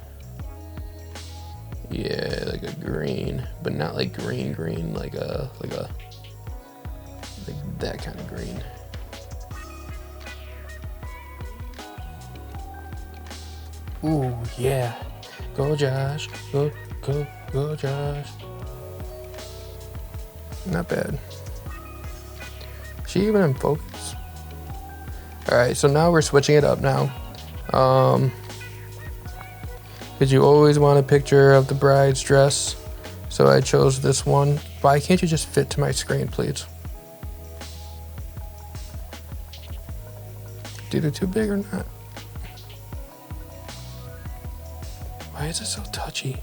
Yeah, like a green, but not like green, like that kind of green. Ooh, yeah. Go Josh, go Josh. Not bad. She even in focus? All right, so now we're switching it up now. Because you always want a picture of the bride's dress. So I chose this one. Why can't you just fit to my screen, please? It's either too big or not. Why is it so touchy?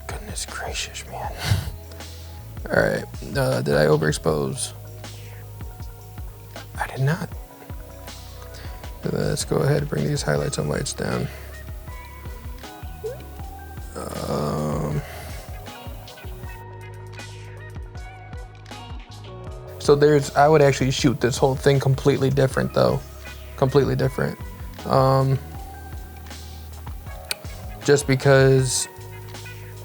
Goodness gracious, man. All right, did I overexpose? I did not. Let's go ahead and bring these highlights and lights down. So I would actually shoot this whole thing completely different though. Completely different. Just because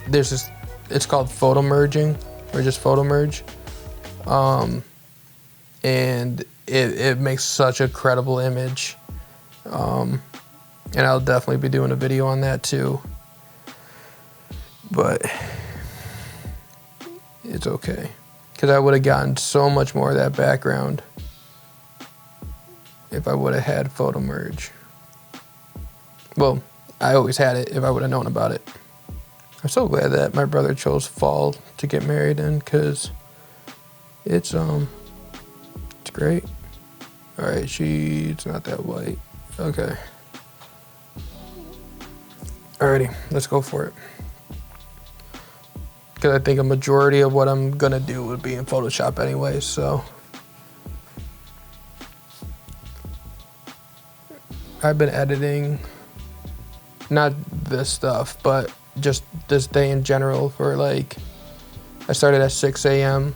there's this, it's called photo merging, or just photo merge. And it makes such a credible image. And I'll definitely be doing a video on that too. But it's okay. Because I would have gotten so much more of that background if I would have had photo merge. Well, I always had it if I would have known about it. I'm so glad that my brother chose fall to get married in, because it's great. All right, she's not that white. Okay. Alrighty, let's go for it. Because I think a majority of what I'm gonna do would be in Photoshop anyway, so. I've been editing, not this stuff, but just this day in general for like, I started at 6 a.m.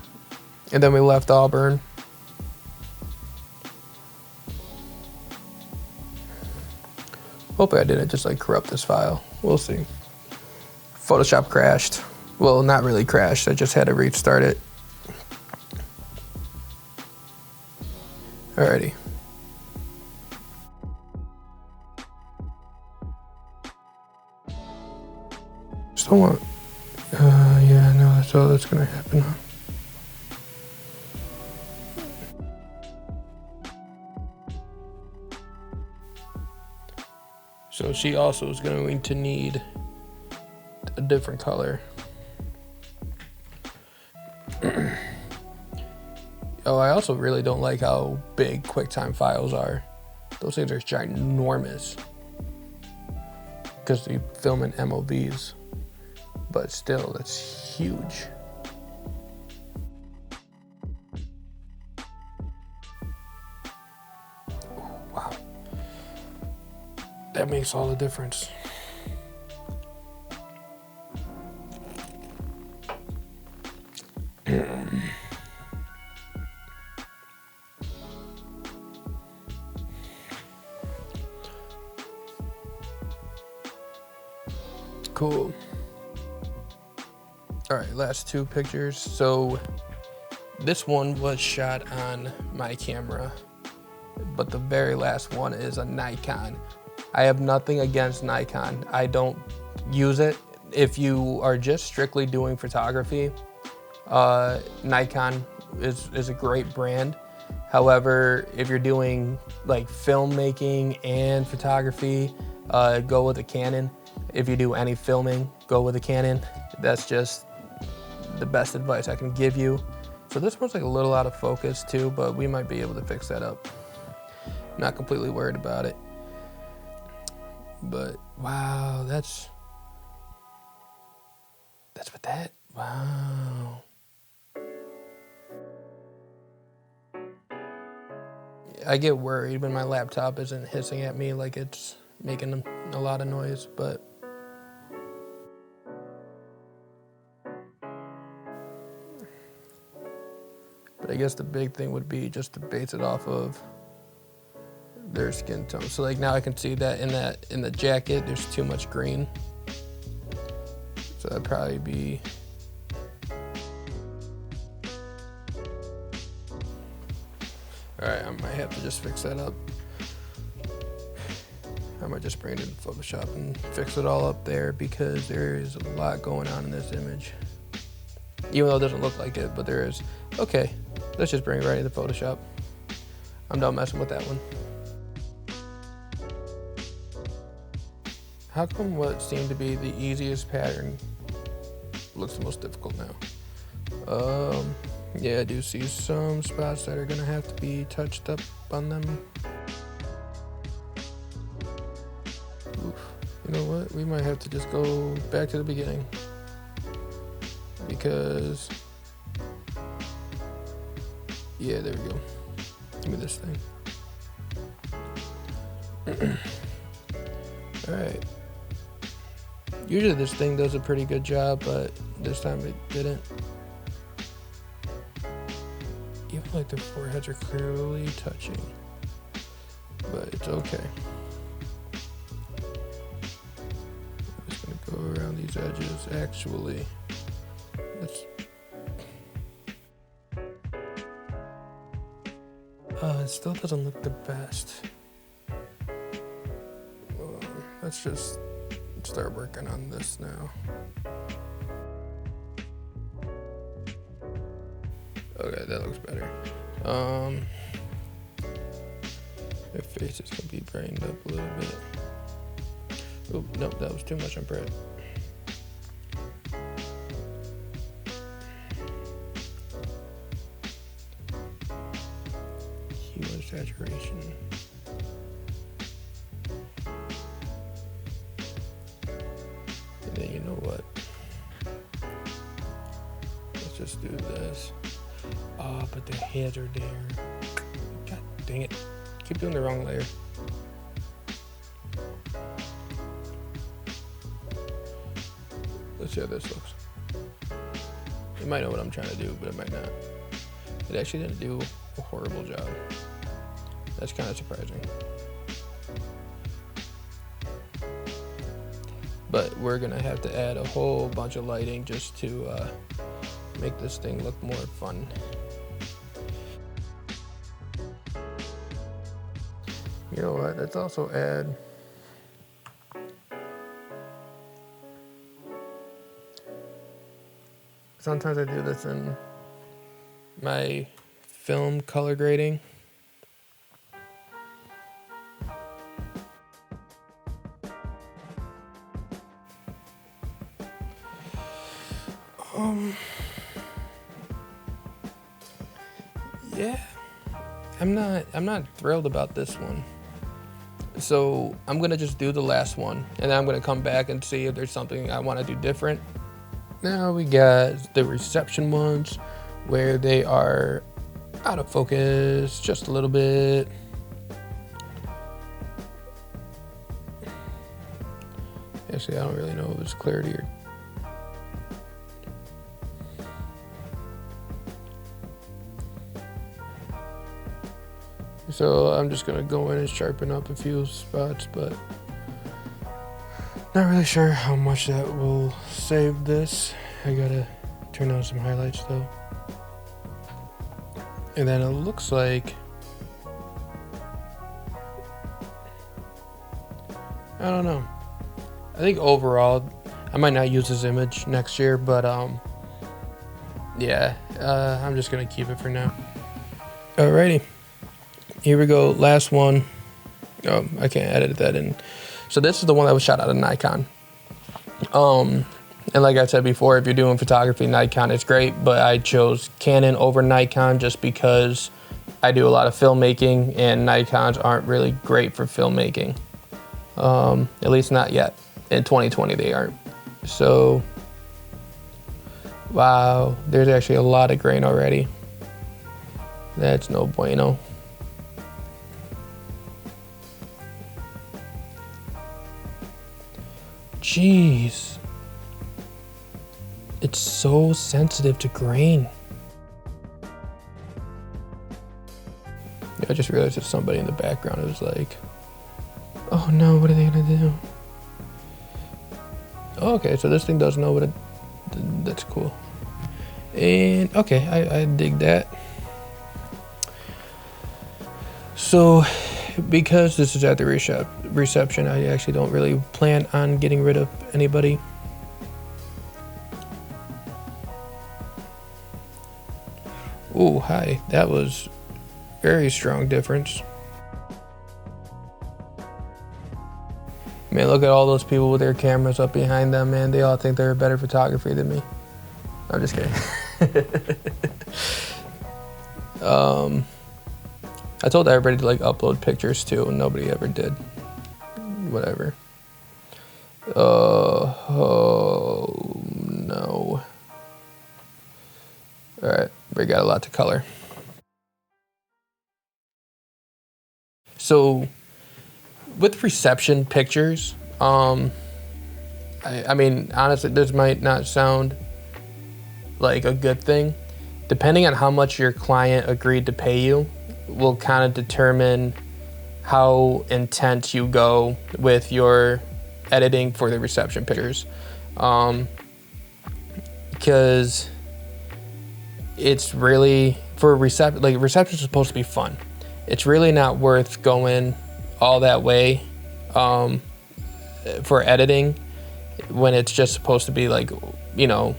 and then we left Auburn. Hopefully I didn't just like corrupt this file. We'll see. Photoshop crashed. Well, not really crashed. I just had to restart it. Alrighty. Still want. Yeah, no, that's all that's gonna happen, huh? So she also is going to need a different color. Oh, I also really don't like how big QuickTime files are. Those things are ginormous. Because they film in MOVs. But still, that's huge. Oh, wow. That makes all the difference. Cool. All right, last two pictures. So this one was shot on my camera, but the very last one is a Nikon. I have nothing against Nikon. I don't use it. If you are just strictly doing photography, Nikon is a great brand. However, if you're doing like filmmaking and photography, go with a Canon. If you do any filming, go with a Canon. That's just the best advice I can give you. So this one's like a little out of focus too, but we might be able to fix that up. Not completely worried about it. But wow, that's what that, wow. I get worried when my laptop isn't hissing at me like it's making a lot of noise, but I guess the big thing would be just to base it off of their skin tone. So like now I can see that in the jacket there's too much green. So that'd probably be... Alright, I might have to just fix that up. I might just bring it into Photoshop and fix it all up there because there is a lot going on in this image. Even though it doesn't look like it, but there is. Okay, let's just bring it right into Photoshop. I'm done messing with that one. How come what seemed to be the easiest pattern looks the most difficult now? Yeah, I do see some spots that are gonna have to be touched up on them. Oof. You know what? We might have to just go back to the beginning. Because, yeah, there we go. Give me this thing. Alright. Usually this thing does a pretty good job, but this time it didn't. Even like the foreheads are clearly touching, but it's okay. I'm just gonna go around these edges. Actually, let's. It still doesn't look the best. Let's just start working on this now. Okay, that looks better. Their faces can be brightened up a little bit. Oh, nope, that was too much on Brett. Hue and saturation. And then you know what? Let's just do this. Oh, but the heads are there. God dang it. Keep doing the wrong layer. Let's see how this looks. You might know what I'm trying to do, but it might not. It actually didn't do a horrible job. That's kind of surprising. But we're gonna have to add a whole bunch of lighting just to make this thing look more fun. You know what, let's also add sometimes I do this in my film color grading. Yeah, I'm not thrilled about this one. So I'm gonna just do the last one and then I'm gonna come back and see if there's something I wanna do different. Now we got the reception ones where they are out of focus just a little bit. Actually, I don't really know if it's clarity or... So I'm just gonna go in and sharpen up a few spots, but not really sure how much that will save this. I gotta turn on some highlights though. And then it looks like, I don't know. I think overall, I might not use this image next year, but yeah, I'm just gonna keep it for now. Alrighty. Here we go, last one. Oh, I can't edit that in. So this is the one that was shot out of Nikon. And like I said before, if you're doing photography, Nikon is great, but I chose Canon over Nikon just because I do a lot of filmmaking and Nikons aren't really great for filmmaking. At least not yet. In 2020 they aren't. So, wow, there's actually a lot of grain already. That's no bueno. Jeez. It's so sensitive to grain. I just realized there's somebody in the background who's like, oh no, what are they gonna do? Okay, so this thing does know what it, that's cool. And okay, I dig that. So because this is at the reception, I actually don't really plan on getting rid of anybody. Oh, hi, that was very strong difference. Man, look at all those people with their cameras up behind them, man. They all think they're a better photographer than me. I'm just kidding. I told everybody to like upload pictures too, and nobody ever did. Whatever. Oh no. All right, we got a lot to color. So with reception pictures, I mean, honestly, this might not sound like a good thing. Depending on how much your client agreed to pay you will kind of determine how intense you go with your editing for the reception pictures. Because it's really, for reception, like reception is supposed to be fun. It's really not worth going all that way for editing when it's just supposed to be like, you know,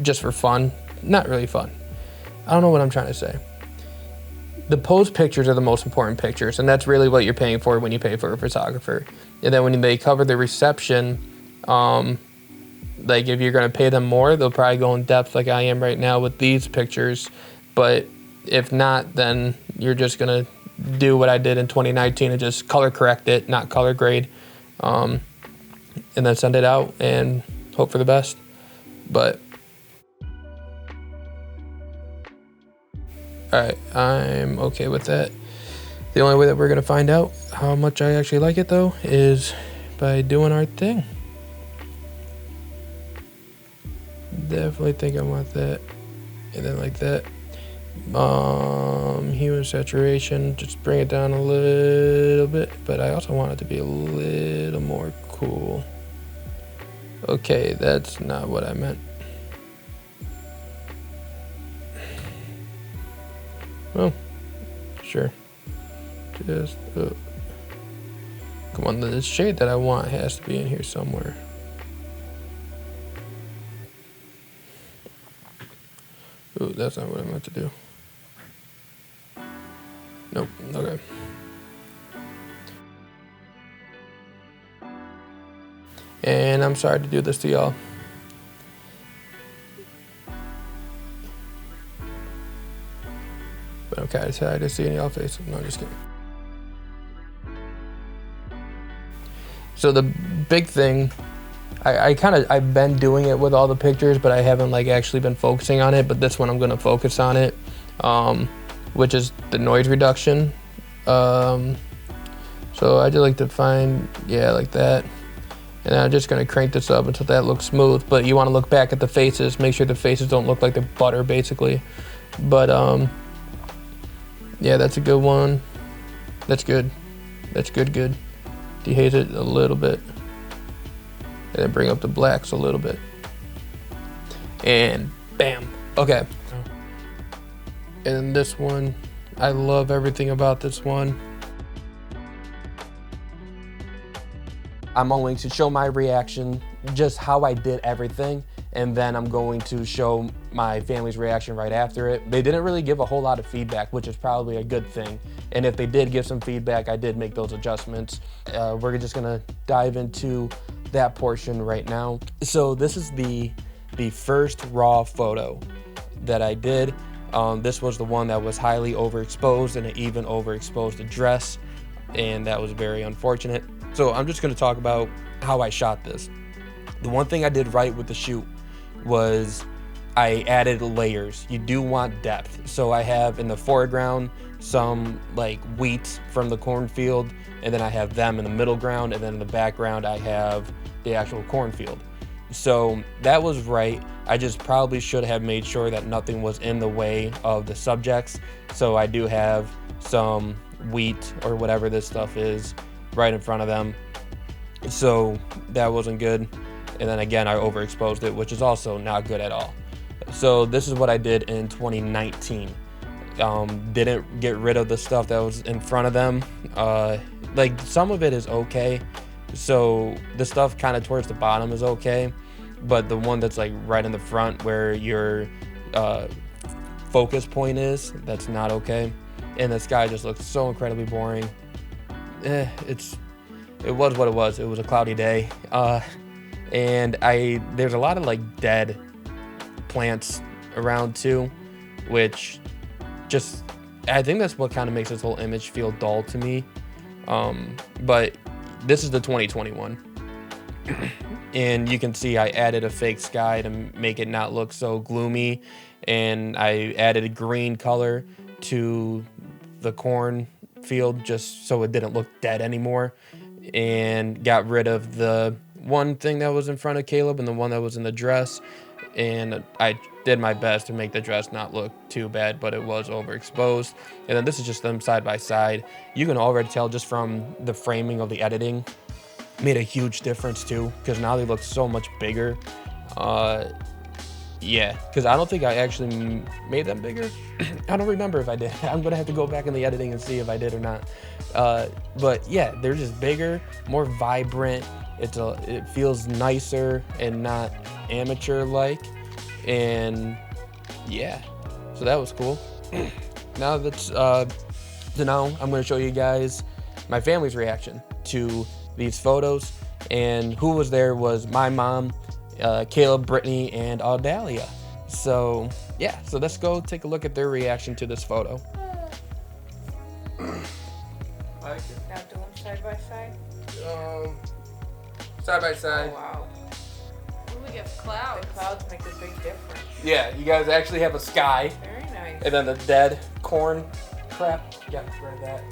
just for fun. Not really fun. I don't know what I'm trying to say. The post pictures are the most important pictures, and that's really what you're paying for when you pay for a photographer. And then when they cover the reception, like if you're gonna pay them more, they'll probably go in depth like I am right now with these pictures. But if not, then you're just gonna do what I did in 2019 and just color correct it, not color grade, and then send it out and hope for the best. But all right, I'm okay with that. The only way that we're gonna find out how much I actually like it though is by doing our thing. Definitely think I want that. And then like that. Hue and saturation, just bring it down a little bit, but I also want it to be a little more cool. Okay, that's not what I meant. Well, sure. Just, come on, the shade that I want has to be in here somewhere. Ooh, that's not what I meant to do. Nope, okay. And I'm sorry to do this to y'all. But I'm kind of tired of seeing y'all faces. No, just kidding. So the big thing, I've been doing it with all the pictures, but I haven't like actually been focusing on it. But this one I'm gonna focus on it, which is the noise reduction. So I just like to find, yeah, like that. And I'm just gonna crank this up until that looks smooth. But you wanna look back at the faces, make sure the faces don't look like they're butter basically. But yeah, that's a good one. That's good. That's good. Dehaze it a little bit. And then bring up the blacks a little bit. And bam. Okay. And this one, I love everything about this one. I'm going to show my reaction, just how I did everything, and then I'm going to show my family's reaction right after it. They didn't really give a whole lot of feedback, which is probably a good thing. And if they did give some feedback, I did make those adjustments. We're just gonna dive into that portion right now. So this is the first raw photo that I did. This was the one that was highly overexposed, and it even overexposed the dress, and that was very unfortunate. So I'm just gonna talk about how I shot this. The one thing I did right with the shoot was I added layers. You do want depth. So I have in the foreground some like wheat from the cornfield, and then I have them in the middle ground, and then in the background I have the actual cornfield. So that was right. I just probably should have made sure that nothing was in the way of the subjects. So I do have some wheat or whatever this stuff is right in front of them. So that wasn't good. And then again, I overexposed it, which is also not good at all. So this is what I did in 2019. Didn't get rid of the stuff that was in front of them. Like some of it is okay. So the stuff kind of towards the bottom is okay. But the one that's like right in the front where your focus point is, that's not okay. And the sky just looks so incredibly boring. It was what it was. It was a cloudy day. And there's a lot of like dead plants around too, which just, I think that's what kind of makes this whole image feel dull to me. But this is the 2021. And you can see I added a fake sky to make it not look so gloomy. And I added a green color to the corn field just so it didn't look dead anymore. And got rid of the one thing that was in front of Caleb and the one that was in the dress. And I did my best to make the dress not look too bad, but it was overexposed. And then this is just them side by side. You can already tell just from the framing of the editing, made a huge difference too, because now they look so much bigger. Yeah, because I don't think I actually made them bigger. I don't remember if I did. I'm gonna have to go back in the editing and see if I did or not. But yeah, they're just bigger, more vibrant. It feels nicer and not amateur-like. And yeah, so that was cool. Now I'm gonna show you guys my family's reaction to these photos. And who was there was my mom, Caleb, Brittany, and Audalia. So yeah, so let's go take a look at their reaction to this photo. Now do them side by side. Side by side. Oh, wow. Ooh, we have clouds. The clouds make a big difference. Yeah, you guys actually have a sky. Very nice. And then the dead corn crap. Got rid of that.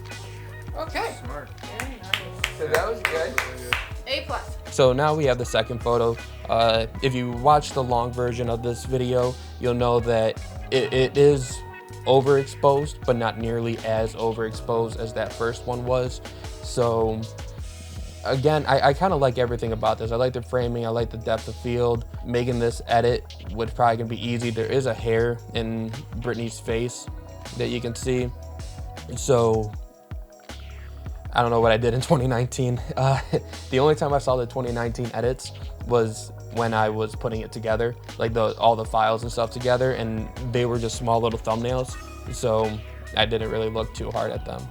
Okay. Smart. Very nice. So that was good. A+. So now we have the second photo. If you watch the long version of this video, you'll know that it is overexposed, but not nearly as overexposed as that first one was. So again, I kind of like everything about this. I like the framing, I like the depth of field. Making this edit would probably gonna be easy. There is a hair in Brittany's face that you can see. So I don't know what I did in 2019. The only time I saw the 2019 edits was when I was putting it together, like all the files and stuff together, and they were just small little thumbnails, so I didn't really look too hard at them.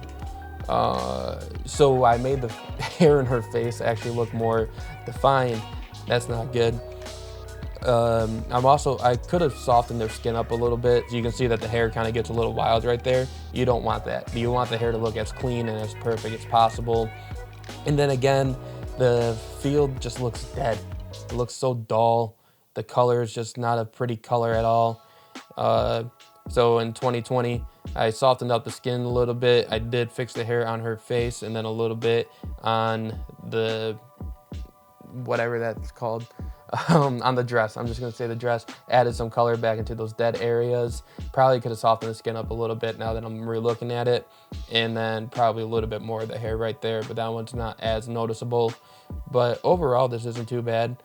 So I made the hair in her face actually look more defined. That's not good. I could have softened their skin up a little bit. So you can see that the hair kind of gets a little wild right there. You don't want that. You want the hair to look as clean and as perfect as possible. And then again, the field just looks dead. It looks so dull. The color is just not a pretty color at all. So in 2020, I softened up the skin a little bit. I did fix the hair on her face and then a little bit on the, whatever that's called, on the dress. I'm just gonna say the dress. Added some color back into those dead areas. Probably could have softened the skin up a little bit now that I'm re-looking at it. And then probably a little bit more of the hair right there, but that one's not as noticeable. But overall, this isn't too bad.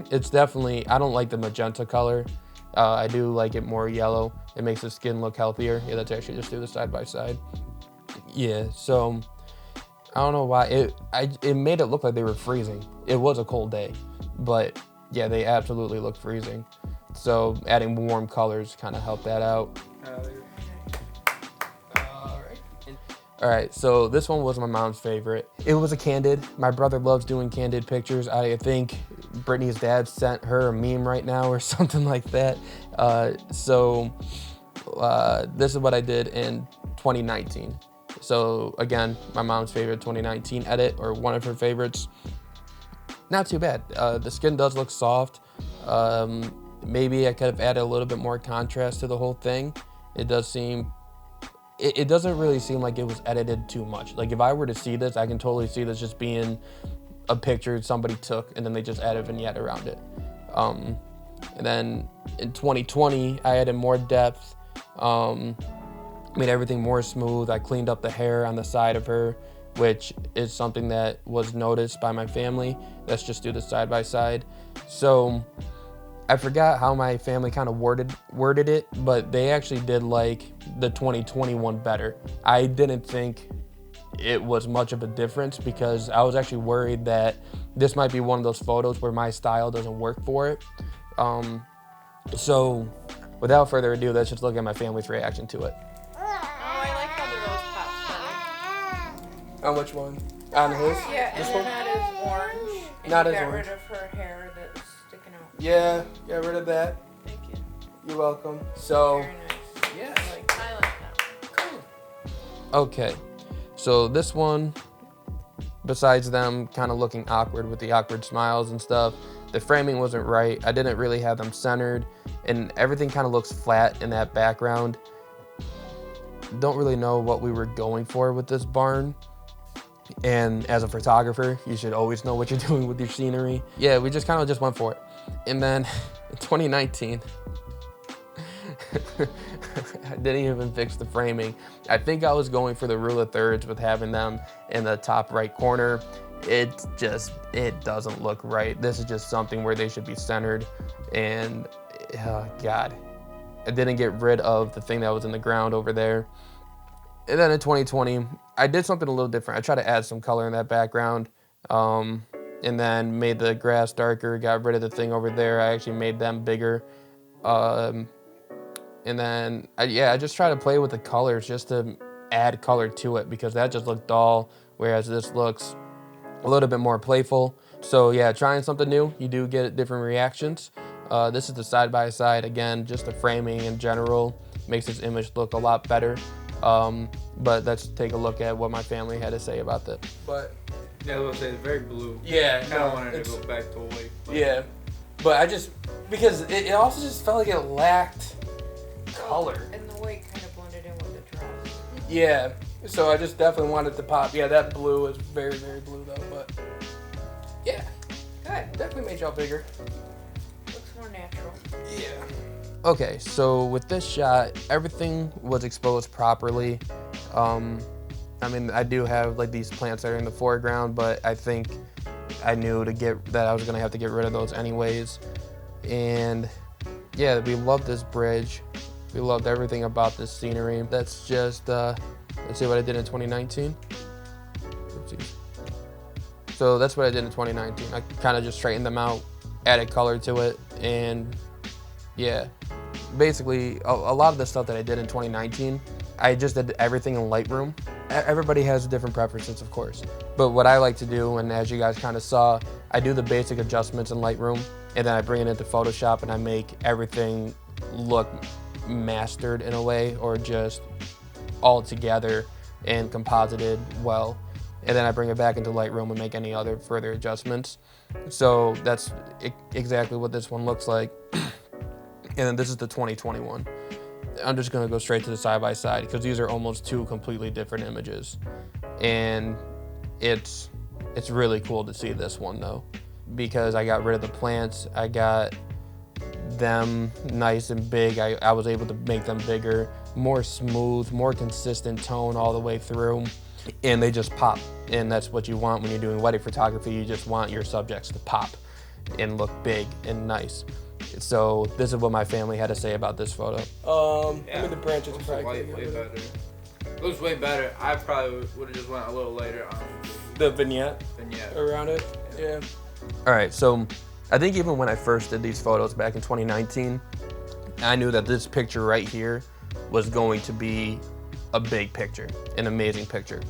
It's definitely, I don't like the magenta color. I do like it more yellow. It makes the skin look healthier. Yeah, let's actually just do the side by side. Yeah, so I don't know why. It made it look like they were freezing. It was a cold day, but yeah, they absolutely look freezing. So adding warm colors kind of helped that out. All right, so this one was my mom's favorite. It was a candid. My brother loves doing candid pictures. I think Brittany's dad sent her a meme right now or something like that. This is what I did in 2019. So again, my mom's favorite 2019 edit, or one of her favorites. Not too bad. The skin does look soft. Maybe I could have added a little bit more contrast to the whole thing. It doesn't really seem like it was edited too much. Like if I were to see this, I can totally see this just being a picture somebody took and then they just added a vignette around it. And then in 2020, I added more depth, made everything more smooth. I cleaned up the hair on the side of her, which is something that was noticed by my family. Let's just do the side by side. So I forgot how my family kind of worded it, but they actually did like the 2021 better. I didn't think it was much of a difference because I was actually worried that this might be one of those photos where my style doesn't work for it. So without further ado, let's just look at my family's reaction to it. Oh, I like how the rose pops better. On which one? On his? Yeah, and This then one? not as orange. And Not you as got orange. rid of her hair that was sticking out. Yeah, got rid of that. Thank you. You're welcome. So, Very nice. yeah. I like I like that. Cool. Okay, so this one, besides them kind of looking awkward with the awkward smiles and stuff, the framing wasn't right. I didn't really have them centered, and everything kind of looks flat in that background. Don't really know what we were going for with this barn. And as a photographer, you should always know what you're doing with your scenery. Yeah, we just kind of went for it. And then in 2019, I didn't even fix the framing. I think I was going for the rule of thirds with having them in the top right corner. It doesn't look right. This is just something where they should be centered. And oh God, I didn't get rid of the thing that was in the ground over there. And then in 2020, I did something a little different. I tried to add some color in that background, and then made the grass darker, got rid of the thing over there. I actually made them bigger. And then, I just try to play with the colors just to add color to it because that just looked dull, whereas this looks a little bit more playful. So yeah, trying something new, you do get different reactions. This is the side-by-side. Again, just the framing in general makes this image look a lot better. But let's take a look at what my family had to say about that. But yeah, I was gonna say it's very blue. yeah, I kind of wanted to go back to white. But yeah, but I just because it also just felt like it lacked color. And the white kind of blended in with the dress. Yeah, so I just definitely wanted to pop. Yeah, that blue is very, very blue though, but yeah, Good. definitely made y'all bigger. Looks more natural. Yeah. Okay, so with this shot, everything was exposed properly. I mean, I do have like these plants that are in the foreground, but I think I knew that I was gonna have to get rid of those anyways. And yeah, we loved this bridge. We loved everything about this scenery. That's just, let's see what I did in 2019. Oopsies. So that's what I did in 2019. I kind of just straightened them out, added color to it, and yeah. Basically, a lot of the stuff that I did in 2019, I just did everything in Lightroom. Everybody has different preferences, of course. But what I like to do, and as you guys kind of saw, I do the basic adjustments in Lightroom, and then I bring it into Photoshop and I make everything look mastered in a way, or just all together and composited well. And then I bring it back into Lightroom and make any other further adjustments. So that's exactly what this one looks like. And then this is the 2021. I'm just gonna go straight to the side by side because these are almost two completely different images. And it's really cool to see this one though, because I got rid of the plants. I got them nice and big. I was able to make them bigger, more smooth, more consistent tone all the way through. And they just pop. And that's what you want when you're doing wedding photography. You just want your subjects to pop and look big and nice. So this is what my family had to say about this photo. yeah, I mean the branches looks are way better. Looks way better. I probably would have just went a little later on the vignette vignette. around it. Yeah. All right, so I think even when I first did these photos back in 2019, I knew that this picture right here was going to be a big picture, an amazing picture.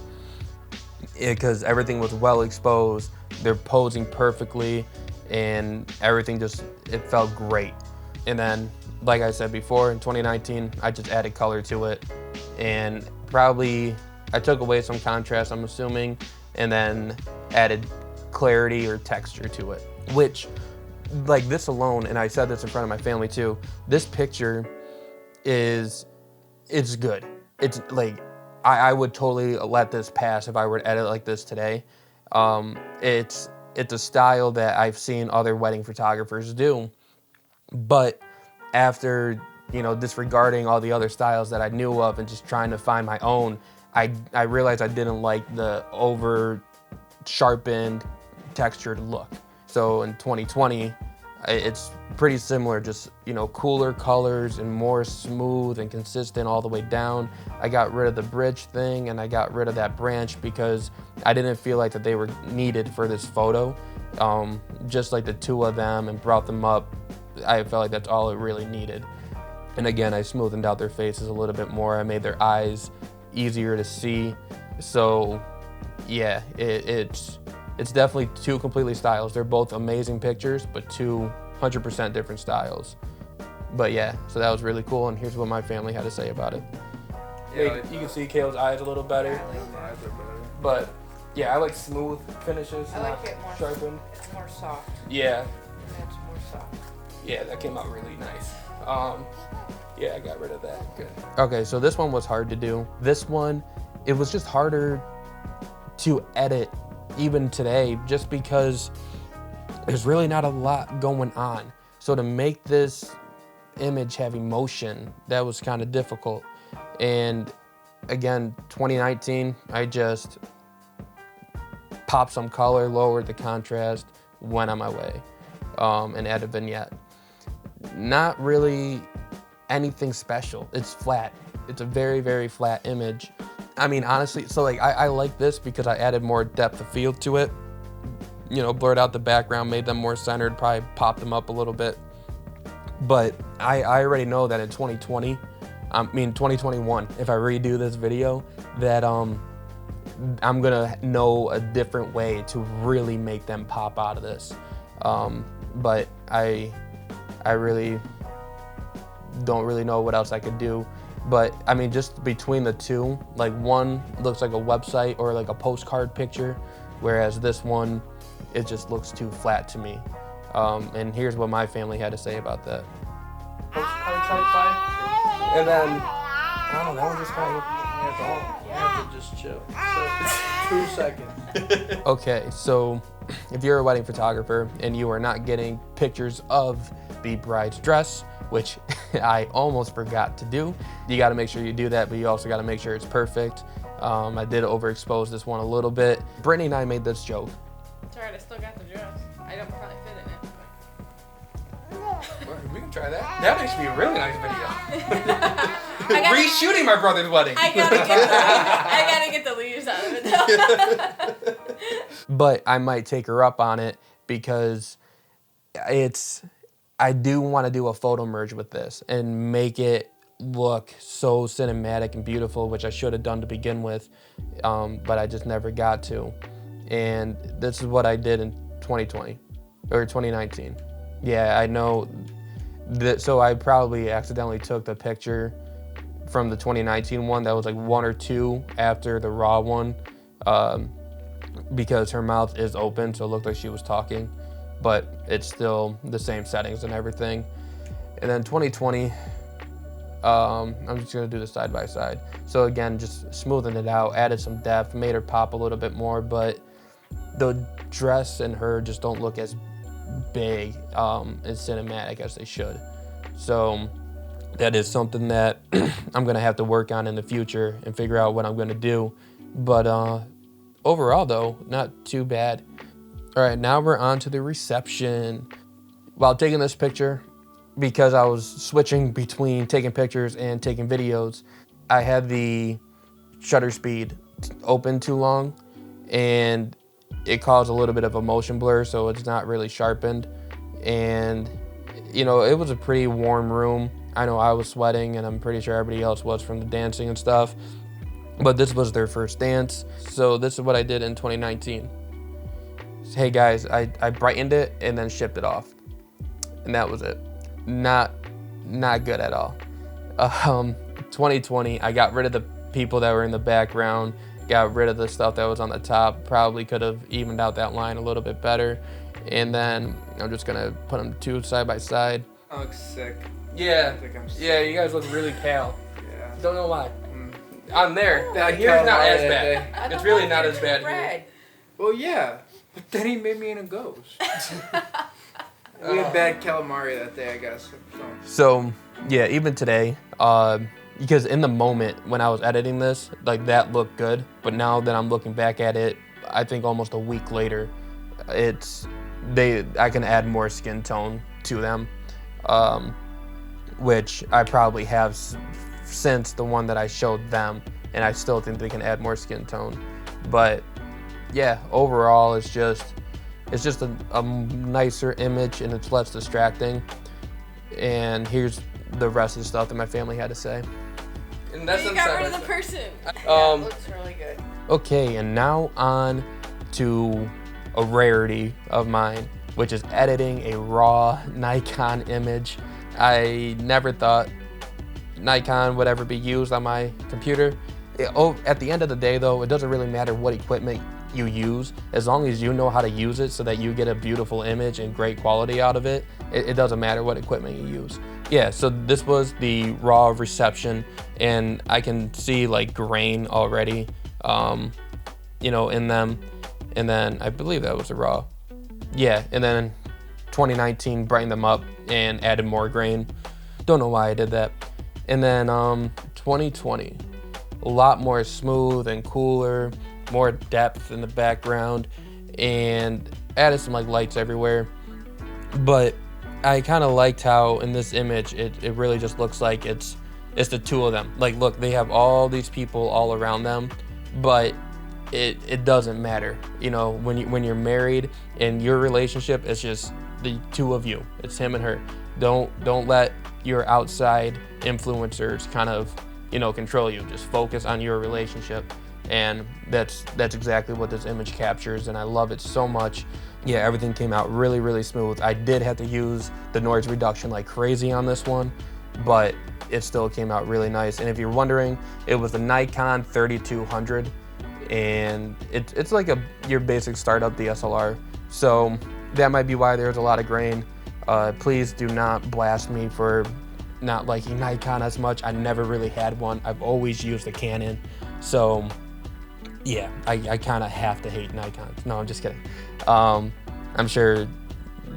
Because everything was well exposed, they're posing perfectly, and everything it felt great. And then, like I said before, in 2019, I just added color to it, and probably I took away some contrast, I'm assuming, and then added clarity or texture to it. Which, like this alone, and I said this in front of my family too, this picture it's good. It's like, I would totally let this pass if I were to edit like this today. It's a style that I've seen other wedding photographers do, but after disregarding all the other styles that I knew of and just trying to find my own, I realized I didn't like the over sharpened textured look. So in 2020, it's pretty similar, just, you know, cooler colors and more smooth and consistent all the way down. I got rid of the bridge thing and I got rid of that branch because I didn't feel like that they were needed for this photo. Just like the two of them and brought them up, I felt like that's all it really needed. And again, I smoothed out their faces a little bit more. I made their eyes easier to see. So yeah, it's definitely two completely styles. They're both amazing pictures, but two 100% different styles. But yeah, so that was really cool, and here's what my family had to say about it. Yeah, You can see Kale's eyes a little better, Yeah, I like that. eyes are better. but yeah, I like smooth finishes, I not like it more sharpened. It's more soft. Yeah, And that's more soft. yeah, that came out really nice. Yeah, I got rid of that. Good. Okay, so this one was hard to do. This one, it was just harder to edit even today, just because there's really not a lot going on. So to make this image have emotion, that was kind of difficult. And again, 2019, I just popped some color, lowered the contrast, went on my way, and added a vignette. Not really anything special. It's flat. It's a very, very flat image. I mean, honestly, so like I like this because I added more depth of field to it. You know, blurred out the background, made them more centered, probably popped them up a little bit. But I already know that in 2021, if I redo this video, that I'm gonna know a different way to really make them pop out of this. But I really don't really know what else I could do. But I mean, just between the two, like one looks like a website or like a postcard picture, whereas this one, it just looks too flat to me. And here's what my family had to say about that. And then, I don't know, that one just kind of You have to just chill. So it's 2 seconds. Okay, so if you're a wedding photographer and you are not getting pictures of the bride's dress, which I almost forgot to do, you gotta make sure you do that, but you also gotta make sure it's perfect. I did overexpose this one a little bit. Brittany and I made this joke. It's alright, I still got the dress. I don't probably fit in it. We can try that. That makes me a really nice video. I gotta, Reshooting my brother's wedding. I gotta get the leaves out of it though. But I might take her up on it because I do want to do a photo merge with this and make it look so cinematic and beautiful, which I should have done to begin with, but I just never got to. And this is what I did in 2020 or 2019. Yeah, I know that. So I probably accidentally took the picture from the 2019 one that was like 1 or 2 after the raw one, because her mouth is open, so it looked like she was talking, but it's still the same settings and everything. And then 2020, I'm just gonna do the side by side. So again, just smoothing it out, added some depth, made her pop a little bit more, but the dress and her just don't look as big and cinematic as they should. So that is something that I'm gonna have to work on in the future and figure out what I'm gonna do. But overall though, not too bad. All right, now we're on to the reception. While taking this picture, because I was switching between taking pictures and taking videos, I had the shutter speed open too long and it caused a little bit of a motion blur, so it's not really sharpened. And you know, it was a pretty warm room. I know I was sweating and I'm pretty sure everybody else was from the dancing and stuff, but this was their first dance. So this is what I did in 2019. Hey guys, I brightened it and then shipped it off. And that was it. Not good at all. 2020, I got rid of the people that were in the background, got rid of the stuff that was on the top, probably could have evened out that line a little bit better. And then I'm just gonna put them 2 side by side. I look sick. Yeah, I think I'm sick. yeah, you guys look really pale. Yeah. Don't know why. On there, Bad here's not calamari as that bad. I It's thought really that not was as bad here. red. Well, yeah. But then he made me in a ghost. We had bad calamari that day, I guess. So. So yeah, even today, because in the moment when I was editing this, like that looked good, but now that I'm looking back at it, I think almost a week later, I can add more skin tone to them, which I probably have since the one that I showed them, and I still think they can add more skin tone. But yeah, overall it's just a nicer image, and it's less distracting. And here's the rest of the stuff that my family had to say. And that's You got rid of the person. Yeah, it looks really good. Okay, and now on to a rarity of mine, which is editing a raw Nikon image. I never thought Nikon would ever be used on my computer. At the end of the day though, it doesn't really matter what equipment you use, as long as you know how to use it so that you get a beautiful image and great quality out of it. It doesn't matter what equipment you use. Yeah, so this was the raw reception, and I can see like grain already, in them. And then I believe that was the raw. Yeah, and then 2019 brightened them up and added more grain. Don't know why I did that. And then 2020, a lot more smooth and cooler, more depth in the background, and added some like lights everywhere. But I kind of liked how in this image it really just looks like it's the two of them. Like, look, they have all these people all around them, but it doesn't matter. When you're married and your relationship, it's just the two of you. It's him and her. Don't let your outside influencers kind of control you. Just focus on your relationship. And that's exactly what this image captures, and I love it so much. Yeah, everything came out really, really smooth. I did have to use the noise reduction like crazy on this one, but it still came out really nice. And if you're wondering, it was the Nikon 3200, and it's like your basic startup DSLR. So that might be why there's a lot of grain. Please do not blast me for not liking Nikon as much. I never really had one. I've always used a Canon. So yeah, I kind of have to hate Nikons. No, I'm just kidding. I'm sure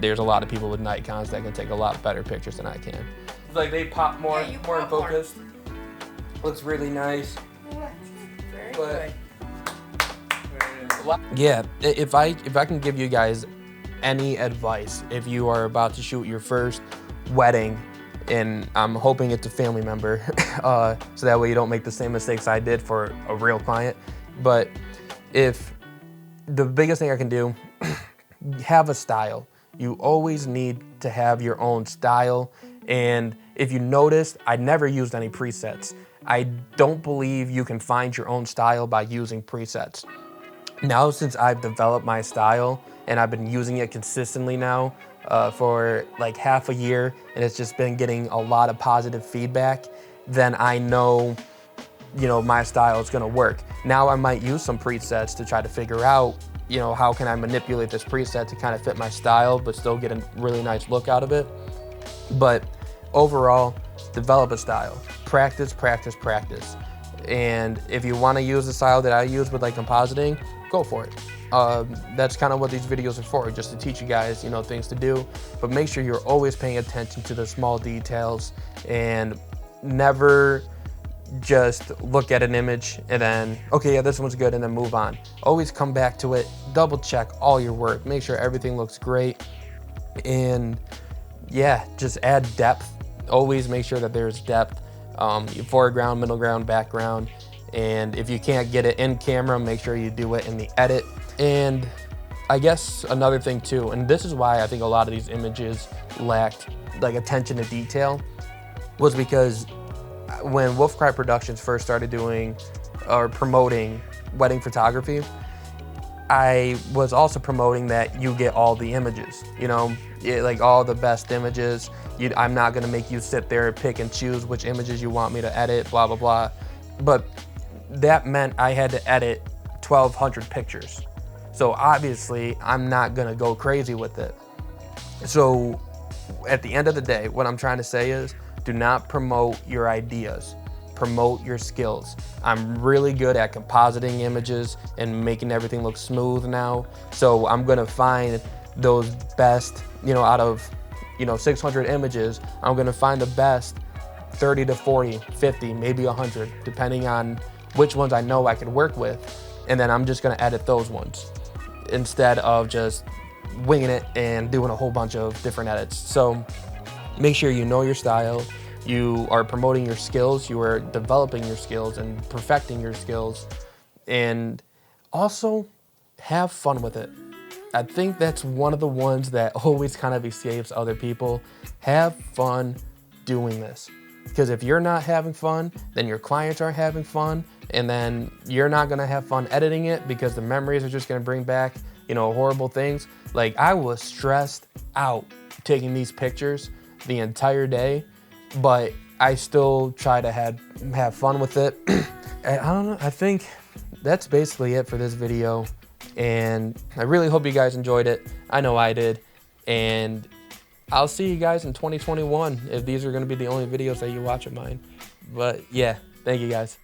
there's a lot of people with Nikons that can take a lot better pictures than I can. It's like they pop more, Yeah, you more in pop more. focus. Looks really nice. Very But- good. Yeah, if I can give you guys any advice, if you are about to shoot your first wedding, and I'm hoping it's a family member, so that way you don't make the same mistakes I did for a real client. But if the biggest thing I can do, have a style. You always need to have your own style. And if you noticed, I never used any presets. I don't believe you can find your own style by using presets. Now, since I've developed my style and I've been using it consistently now for like half a year, and it's just been getting a lot of positive feedback, then I know, my style is gonna work. Now I might use some presets to try to figure out, how can I manipulate this preset to kind of fit my style, but still get a really nice look out of it. But overall, develop a style. Practice, practice, practice. And if you want to use the style that I use with like compositing, go for it. That's kind of what these videos are for, just to teach you guys, things to do. But make sure you're always paying attention to the small details, and never just look at an image and then, okay, yeah, this one's good, and then move on. Always come back to it, double check all your work, make sure everything looks great, and yeah, just add depth. Always make sure that there's depth, foreground, middle ground, background. And if you can't get it in camera, make sure you do it in the edit. And I guess another thing too, and this is why I think a lot of these images lacked like attention to detail, was because when Wolf Cry Productions first started doing or promoting wedding photography, I was also promoting that you get all the images, like all the best images. I'm not gonna make you sit there and pick and choose which images you want me to edit, blah, blah, blah. But that meant I had to edit 1,200 pictures. So obviously I'm not gonna go crazy with it. So at the end of the day, what I'm trying to say is, do not promote your ideas, promote your skills. I'm really good at compositing images and making everything look smooth now. So I'm gonna find those best, out of 600 images, I'm gonna find the best 30 to 40, 50, maybe 100, depending on which ones I know I could work with. And then I'm just gonna edit those ones instead of just winging it and doing a whole bunch of different edits. So make sure you know your style, you are promoting your skills, you are developing your skills and perfecting your skills, and also have fun with it. I think that's one of the ones that always kind of escapes other people. Have fun doing this. Because if you're not having fun, then your clients aren't having fun, and then you're not gonna have fun editing it because the memories are just gonna bring back, you know, horrible things. Like, I was stressed out taking these pictures the entire day, but I still try to have fun with it. I don't know, I think that's basically it for this video. And I really hope you guys enjoyed it. I know I did. And I'll see you guys in 2021 if these are going to be the only videos that you watch of mine. But yeah, thank you guys.